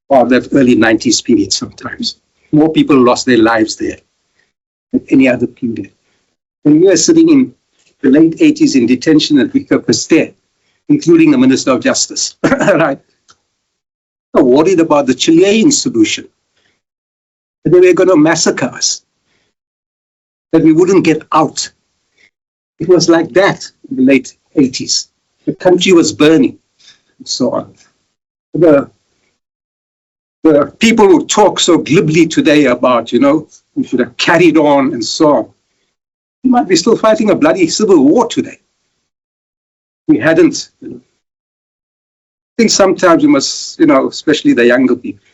about that early 90s period sometimes. More people lost their lives there than any other period. When we were sitting in the late 80s in detention at Reparative, including the Minister of Justice, right? They were worried about the Chilean solution, that they were going to massacre us, that we wouldn't get out. It was like that in the late 80s. The country was burning, and so on. The people who talk so glibly today about, we should have carried on and so on. We might be still fighting a bloody civil war today. We hadn't. I think sometimes we must, especially the younger people,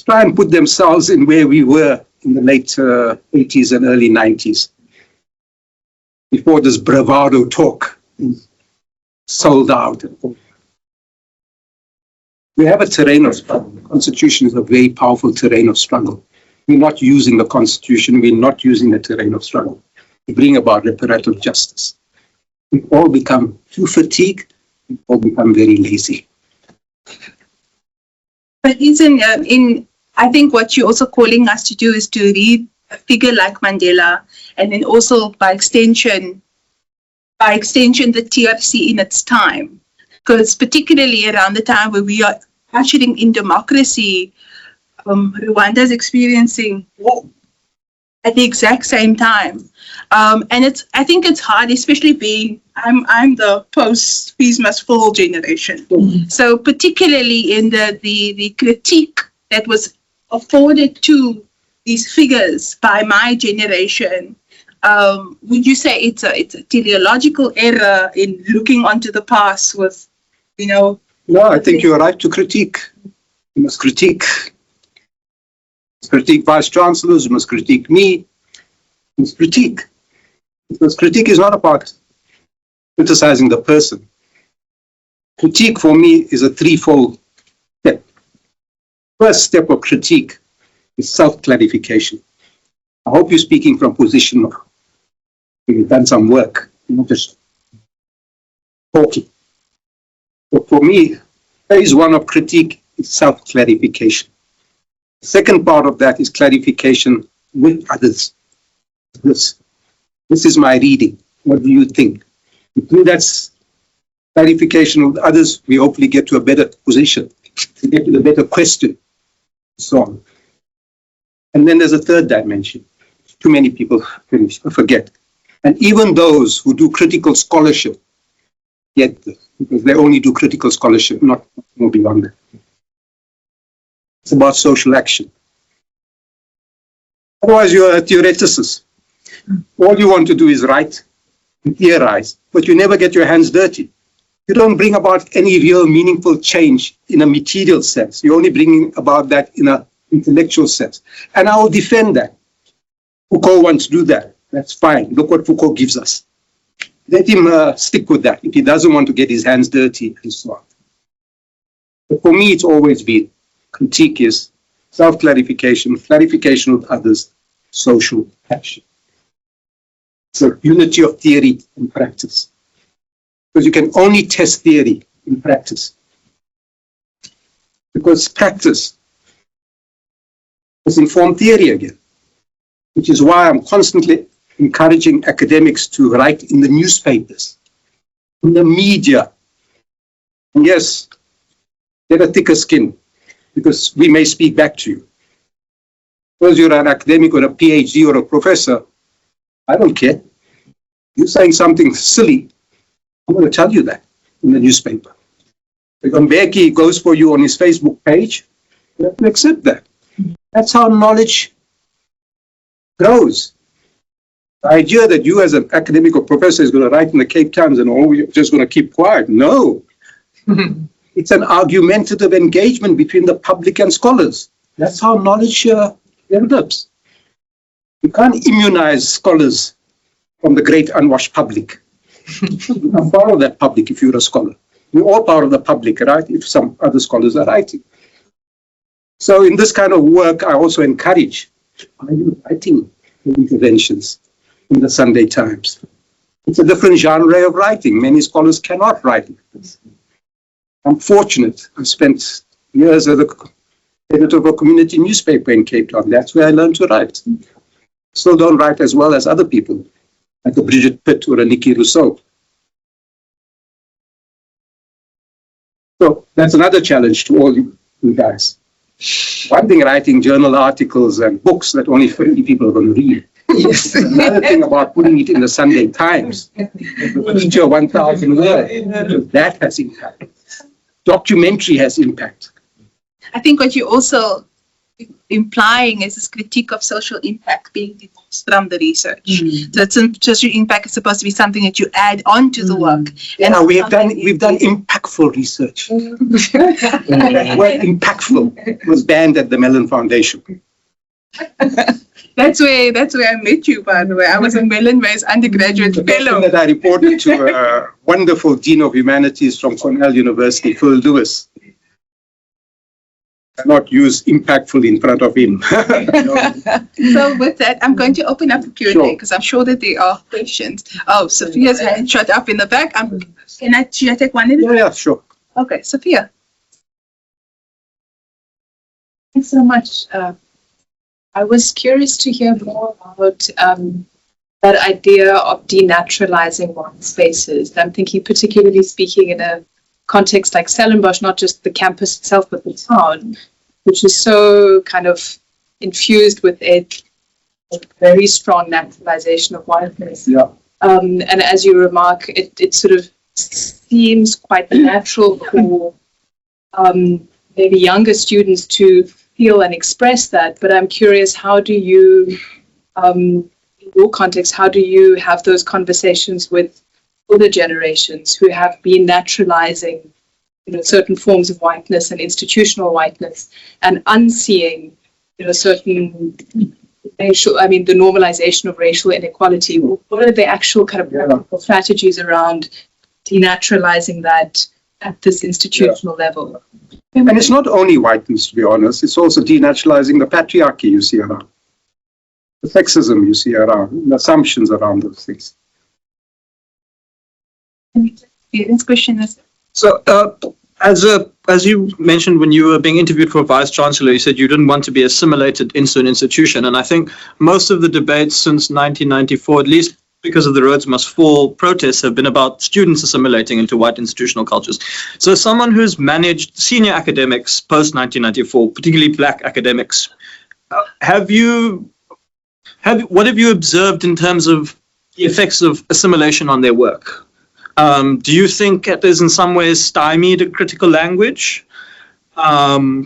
try and put themselves in where we were in the late 80s and early 90s, before this bravado talk sold out. We have a terrain of struggle. The Constitution is a very powerful terrain of struggle. We're not using the Constitution. We're not using the terrain of struggle to bring about reparative justice. We've all become too fatigued. We've all become very lazy. But I think what you're also calling us to do is to read a figure like Mandela, and then also by extension, the TRC in its time. Because particularly around the time where we are ushering in democracy, Rwanda is experiencing war at the exact same time. And I think it's hard, especially being, I'm the post-fees must fall generation. Mm-hmm. So particularly in the critique that was afforded to these figures by my generation, would you say it's a teleological error in looking onto the past with, No, I think you're right to critique. You must critique. Critique vice chancellors, you must critique me. You must critique. Because critique is not about criticizing the person. Critique for me is a threefold step. First step of critique is self-clarification. I hope you're speaking from position of you've done some work, not just talking. But for me, phase one of critique is self-clarification. The second part of that is clarification with others. This is my reading. What do you think? Through that clarification with others, we hopefully get to a better position, to get to a better question, so on. And then there's a third dimension. Too many people forget. And even those who do critical scholarship get this, because they only do critical scholarship, not more beyond that. It's about social action. Otherwise, you're a theoreticist. All you want to do is write and theorize, but you never get your hands dirty. You don't bring about any real meaningful change in a material sense. You're only bringing about that in an intellectual sense. And I will defend that. Foucault wants to do that. That's fine. Look what Foucault gives us. Let him stick with that if he doesn't want to get his hands dirty and so on. But for me, it's always been critique is self-clarification, clarification with others, social action. So unity of theory and practice. Because you can only test theory in practice. Because practice has informed theory again, which is why I'm constantly encouraging academics to write in the newspapers, in the media. And yes, get a thicker skin, because we may speak back to you. Because you're an academic or a PhD or a professor, I don't care. You're saying something silly, I'm going to tell you that in the newspaper. If Mbeki goes for you on his Facebook page, you have to accept that. That's how knowledge grows. The idea that you as an academic or professor is going to write in the Cape Times and you're just going to keep quiet. No. It's an argumentative engagement between the public and scholars. That's how knowledge develops. You can't immunize scholars from the great unwashed public. You can't follow that public if you're a scholar. We're all part of the public, right? If some other scholars are writing. So in this kind of work, I also encourage, are you writing interventions in the Sunday Times? It's a different genre of writing. Many scholars cannot write. I'm fortunate. I spent years as the editor of a community newspaper in Cape Town. That's where I learned to write. Still don't write as well as other people, like a Bridget Pitt or a Nikki Rousseau. So that's another challenge to all you guys. One thing writing journal articles and books that only 50 people are going to read. Yes. Another thing about putting it in the Sunday Times, feature 1,000 words, that has impact. Documentary has impact. I think what you're also implying is this critique of social impact being divorced from the research. So social impact is supposed to be something that you add on to the work. Yeah, we've done impactful research. The word impactful was banned at the Mellon Foundation. That's where I met you, by the way. I was a Mellon-based undergraduate fellow. That I reported to a wonderful Dean of Humanities from Cornell University, Phil Lewis. Not use impactful in front of him. So with that, I'm going to open up the Q&A because I'm sure that there are questions. Oh, Sophia's hand shut up in the back. Should I take one? Yeah, sure. Okay, Sophia. Thanks so much. I was curious to hear more about that idea of denaturalizing white spaces. I'm thinking particularly speaking in a context like Stellenbosch, not just the campus itself, but the town, which is so kind of infused with a very strong naturalization of whiteness. Yeah. And as you remark, it sort of seems quite natural for maybe younger students to feel and express that. But I'm curious, how do you, in your context, how do you have those conversations with older generations who have been naturalizing, certain forms of whiteness and institutional whiteness and unseeing, certain racial, the normalization of racial inequality? What are the actual kind of practical strategies around denaturalizing that at this institutional level? And it's not only whiteness, to be honest. It's also denaturalizing the patriarchy you see around, the sexism you see around, the assumptions around those things. This question is. So, as you mentioned when you were being interviewed for Vice Chancellor, you said you didn't want to be assimilated into an institution. And I think most of the debates since 1994, at least because of the Rhodes Must Fall protests, have been about students assimilating into white institutional cultures. So as someone who's managed senior academics post-1994, particularly black academics, what have you observed in terms of the effects of assimilation on their work? Do you think it is in some ways stymied a critical language? So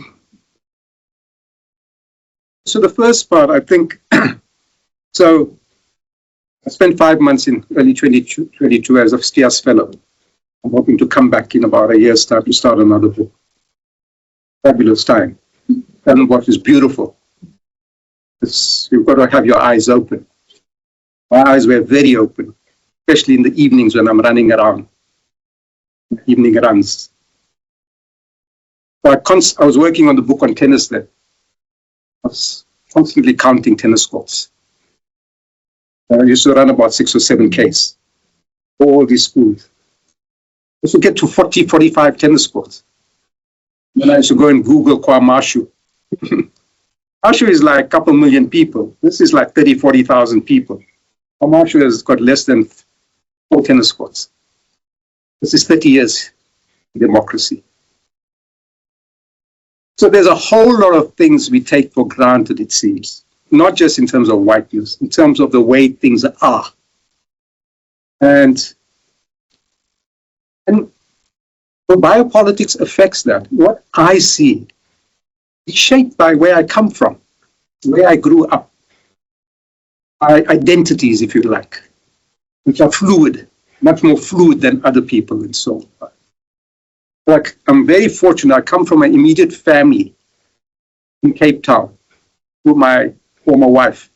the first part, I think, so I spent 5 months in early 2022 as a STIAS fellow. I'm hoping to come back in about a year's time to start another book. Fabulous time. And what is beautiful. You've got to have your eyes open. My eyes were very open, especially in the evenings when I'm running around. Evening runs. So I was working on the book on tennis then. I was constantly counting tennis courts. I used to run about 6 or 7 Ks. All these schools. I used to get to 40, 45 tennis courts. Then I used to go and Google KwaMashu. Mashu is like a couple million people. This is like 30, 40,000 people. KwaMashu has got less than 4 tennis courts. This is 30 years in democracy. So there's a whole lot of things we take for granted, it seems. Not just in terms of whiteness, in terms of the way things are. And so biopolitics affects that. What I see is shaped by where I come from, where I grew up, my identities, if you like, which are fluid, much more fluid than other people and so on. Like, I'm very fortunate. I come from an immediate family in Cape Town with my former wife,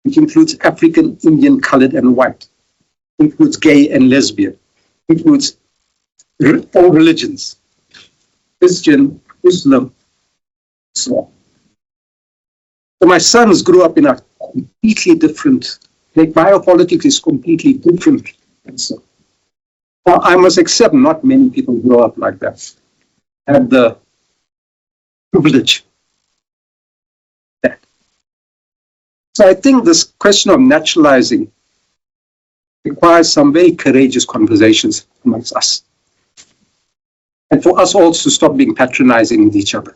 which includes African, Indian, colored, and white, includes gay and lesbian, includes all religions, Christian, Muslim, so on. So my sons grew up in a completely different, like biopolitics is completely different. And so now I must accept not many people grow up like that, have the privilege. That. So I think this question of naturalizing requires some very courageous conversations amongst us. And for us also to stop being patronizing with each other.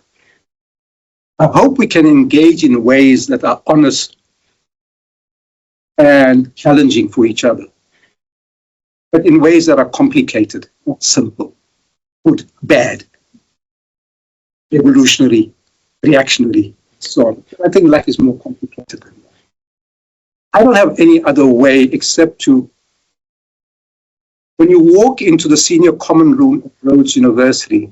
I hope we can engage in ways that are honest and challenging for each other, but in ways that are complicated, not simple, good, bad, evolutionary, reactionary, so on. I think life is more complicated than that. I don't have any other way except to, when you walk into the senior common room at Rhodes University,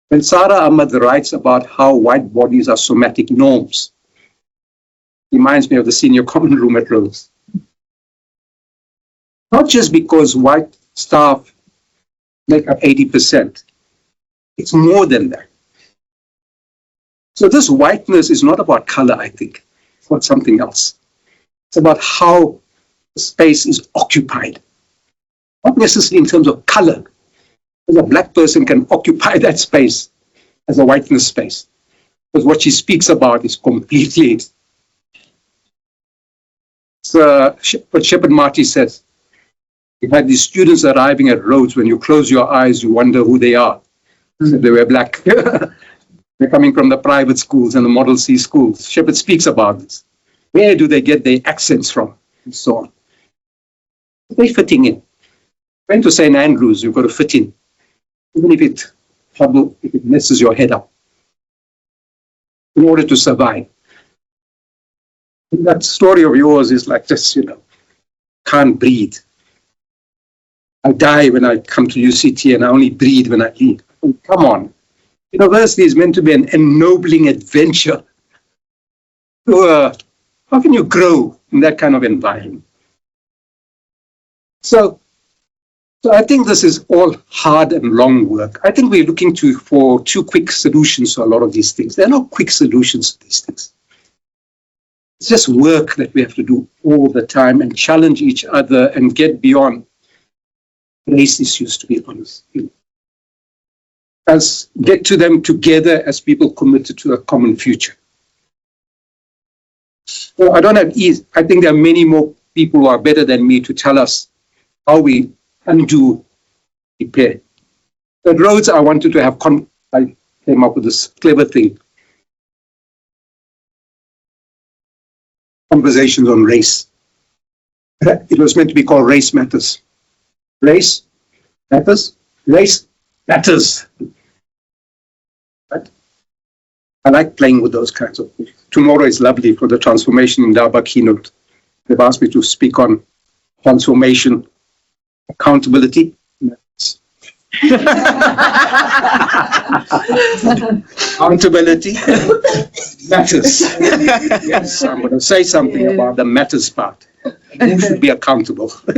when Sara Ahmed writes about how white bodies are somatic norms, reminds me of the senior common room at Rhodes. Not just because white staff make up 80%, it's more than that. So this whiteness is not about color, I think. It's about something else. It's about how the space is occupied. Not necessarily in terms of color, because a black person can occupy that space as a whiteness space. Because what she speaks about is completely, what Shepard Marty says. You had these students arriving at Rhodes, when you close your eyes, you wonder who they are. They were black. They're coming from the private schools and the Model C schools. Shepard speaks about this. Where do they get their accents from? And so on. They're fitting in. Going to St. Andrews, you've got to fit in. Even if it messes your head up. In order to survive. And that story of yours is like just, can't breathe. I die when I come to UCT and I only breathe when I leave. Oh, come on. University is meant to be an ennobling adventure. So, how can you grow in that kind of environment? So I think this is all hard and long work. I think we're looking for two quick solutions to a lot of these things. There are no quick solutions to these things. It's just work that we have to do all the time and challenge each other and get beyond race issues, to be honest. Get to them together as people committed to a common future. So I don't have ease. I think there are many more people who are better than me to tell us how we undo repair. At Rhodes, I wanted to have, I came up with this clever thing. Conversations on race. It was meant to be called Race Matters. Race matters. Race matters. Right? I like playing with those kinds of things. Tomorrow is lovely for the Transformation in Daba keynote. They've asked me to speak on transformation, accountability. Accountability matters. Yes, I'm going to say something about the matters part. Who should be accountable? So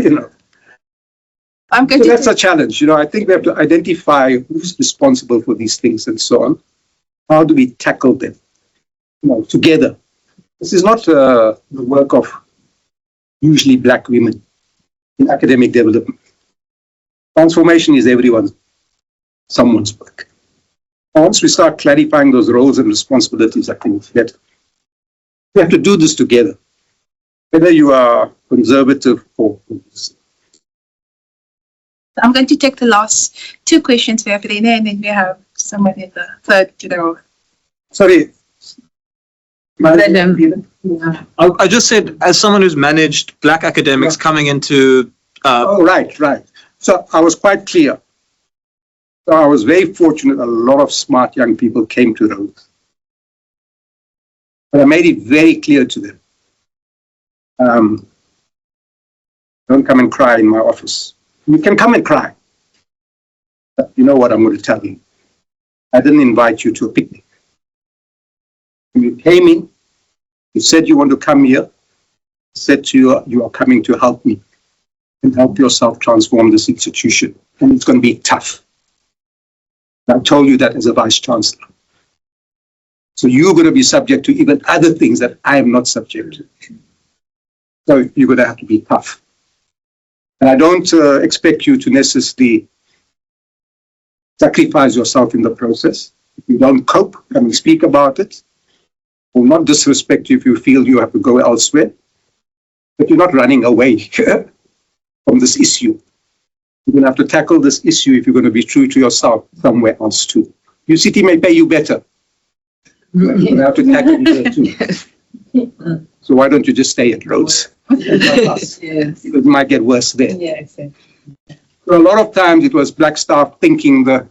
that's a challenge. I think we have to identify who's responsible for these things and so on. How do we tackle them? Together. This is not the work of usually black women in academic development. Transformation is someone's work. Once we start clarifying those roles and responsibilities, I think that we have to do this together, whether you are conservative or progressive. I'm going to take the last two questions we have, Rene, and then we have someone in the third row. Sorry. I just said, as someone who's managed black academics coming into... Right. So I was quite clear. So I was very fortunate a lot of smart young people came to Rhodes. But I made it very clear to them. Don't come and cry in my office. You can come and cry. But you know what I'm going to tell you. I didn't invite you to a picnic. When you came in, you said you want to come here. I said to you, you are coming to help me and help yourself transform this institution. and it's going to be tough. I told you that as a Vice Chancellor. So you're going to be subject to even other things that I am not subject to. So you're going to have to be tough. And I don't expect you to necessarily sacrifice yourself in the process. If you don't cope, come and speak about it. I will not disrespect you if you feel you have to go elsewhere. But you're not running away from this issue. You're going to have to tackle this issue if you're going to be true to yourself somewhere else too. Your city may pay you better. You're going to have to tackle it there too. So why don't you just stay at Rhodes? Yes. Because it might get worse there. Yeah, exactly. So a lot of times it was black staff thinking the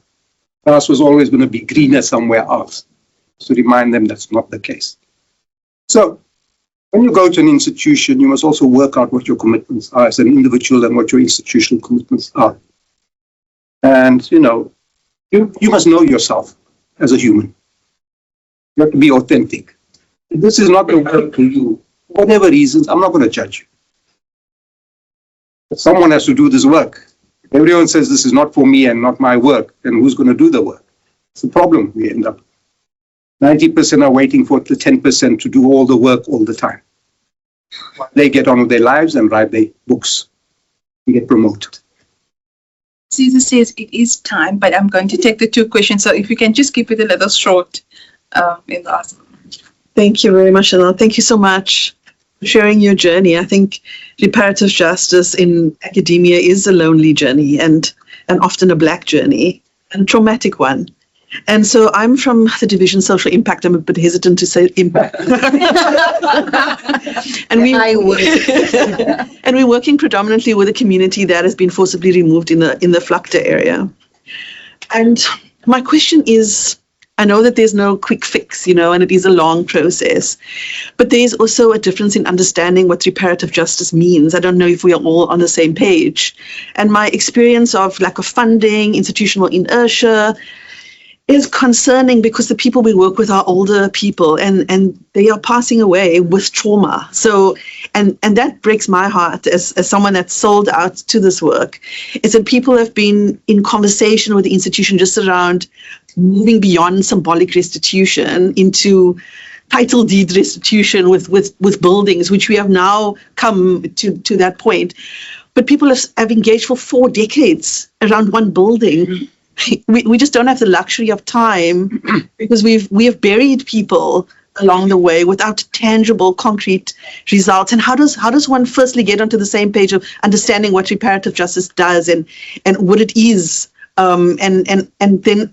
grass was always going to be greener somewhere else. To remind them that's not the case. So when you go to an institution, you must also work out what your commitments are as an individual and what your institutional commitments are. And, you must know yourself as a human. You have to be authentic. If this is not the work for you, for whatever reasons, I'm not going to judge you. But someone has to do this work. If everyone says this is not for me and not my work, then who's going to do the work? It's the problem we end up. 90% are waiting for the 10% to do all the work all the time. They get on with their lives and write their books and get promoted. Caesar says it is time, but I'm going to take the two questions. So if you can just keep it a little short in the last. Thank you very much, Anel. Thank you so much for sharing your journey. I think reparative justice in academia is a lonely journey and often a black journey and a traumatic one. And so I'm from the division social impact. I'm a bit hesitant to say impact. and we're working predominantly with a community that has been forcibly removed in the Vlakte area. And my question is, I know that there's no quick fix, and it is a long process, but there's also a difference in understanding what reparative justice means. I don't know if we are all on the same page. And my experience of lack of funding, institutional inertia, is concerning because the people we work with are older people and they are passing away with trauma. So, and that breaks my heart as someone that's sold out to this work, is that people have been in conversation with the institution just around moving beyond symbolic restitution into title deed restitution with buildings, which we have now come to that point. But people have engaged for 4 decades around one building. We just don't have the luxury of time because we have buried people along the way without tangible, concrete results. And how does one firstly get onto the same page of understanding what reparative justice does and what it is, and then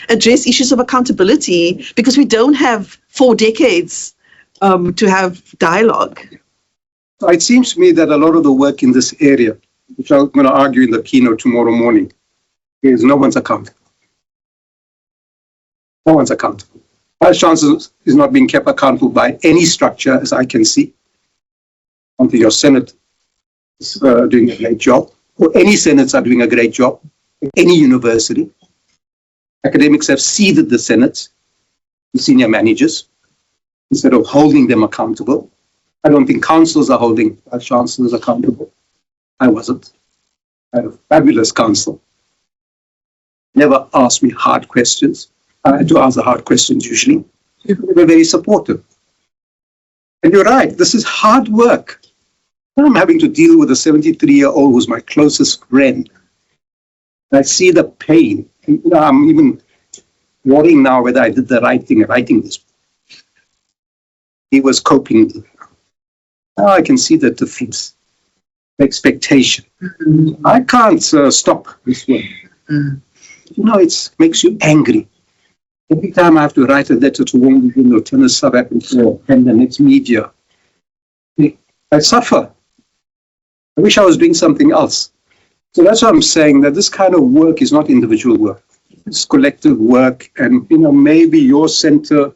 address issues of accountability, because we don't have 4 decades to have dialogue. It seems to me that a lot of the work in this area, which I'm going to argue in the keynote tomorrow morning, is no one's accountable. No one's accountable. Vice Chancellor is not being kept accountable by any structure, as I can see. Until your Senate is doing a great job, or any Senates are doing a great job, any university. Academics have ceded the Senates to senior managers instead of holding them accountable. I don't think councils are holding Vice Chancellors accountable. I wasn't. I had a fabulous council. Never asked me hard questions. I had to ask the hard questions usually. They were very supportive. And you're right, this is hard work. I'm having to deal with a 73-year-old who's my closest friend. I see the pain. I'm even worrying now whether I did the right thing writing this book. He was coping with it. Now I can see the difference, the expectation. Mm-hmm. I can't stop this work. Mm-hmm. It makes you angry. Every time I have to write a letter to one Tennis South Africa and the next media, I suffer. I wish I was doing something else. So that's why I'm saying that this kind of work is not individual work. It's collective work. And, maybe your center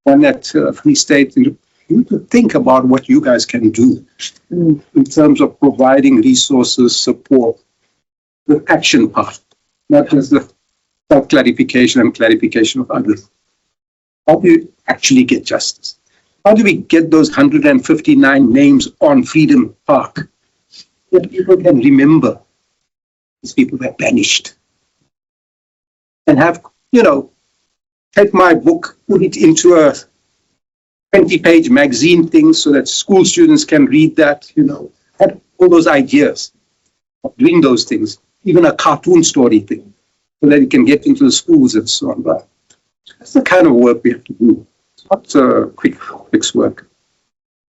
and at Free State, you need to think about what you guys can do in terms of providing resources, support, the action part. Not just the self-clarification and clarification of others. How do you actually get justice? How do we get those 159 names on Freedom Park that people can remember? These people were banished. And have, take my book, put it into a 20-page magazine thing so that school students can read that, had all those ideas of doing those things, even a cartoon story thing, so that it can get into the schools and so on. But that's the kind of work we have to do. It's not quick fix work.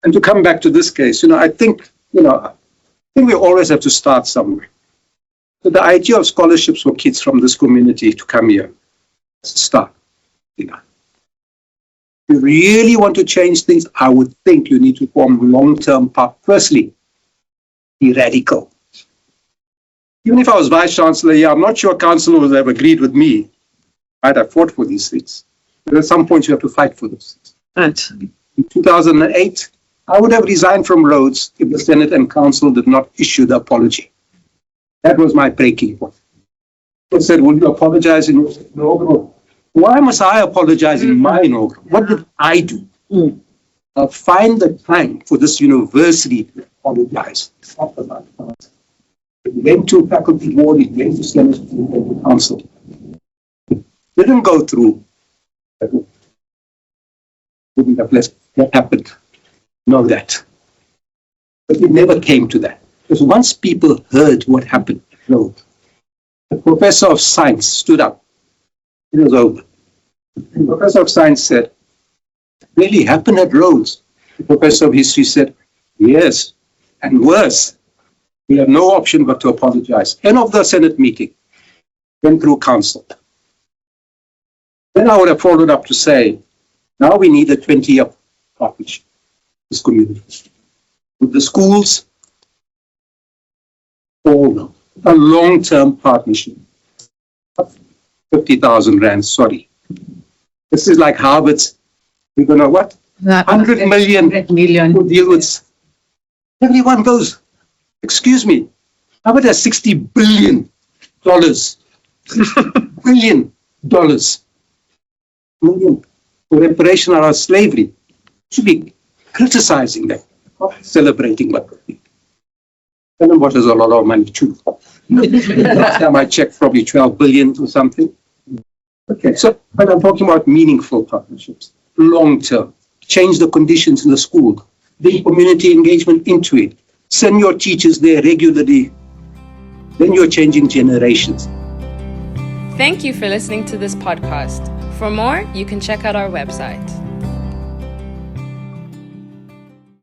And to come back to this case, I think we always have to start somewhere. So the idea of scholarships for kids from this community to come here is a start. If you really want to change things, I would think you need to form long-term path. Firstly, be radical. Even if I was Vice Chancellor here, I'm not sure council would have agreed with me. I'd have fought for these things. But at some point, you have to fight for those things. Right. In 2008, I would have resigned from Rhodes if the Senate and Council did not issue the apology. That was my breaking point. They said, will you apologize in your inaugural? Why must I apologize in my inaugural? What did I do? Find the time for this university to apologize. It's not about that. It went to faculty board, it went to Senate, it went to Council. It didn't go through. Wouldn't have let what happened. Know that. But it never came to that. Because once people heard what happened, the professor of science stood up. It was over. The professor of science said, it really happened at Rhodes. The professor of history said, yes, and worse. We have no option but to apologize. End of the Senate meeting. Went through Council. Then I would have followed up to say, now we need a 20-year partnership. This community. With the schools, all a long-term partnership. 50,000 rand, sorry. This is like Harvard's, we're going to what? 100 million to deal with. Everyone goes, excuse me, Harvard has $60 billion. $1 billion for reparation of our slavery. Should be criticizing them, celebrating what they did. Tell them what is a lot of money too. Last time I checked, probably 12 billion or something. Okay, so but I'm talking about meaningful partnerships, long term. Change the conditions in the school, bring community engagement into it, send your teachers there regularly. Then you're changing generations. Thank you for listening to this podcast. For more, you can check out our website.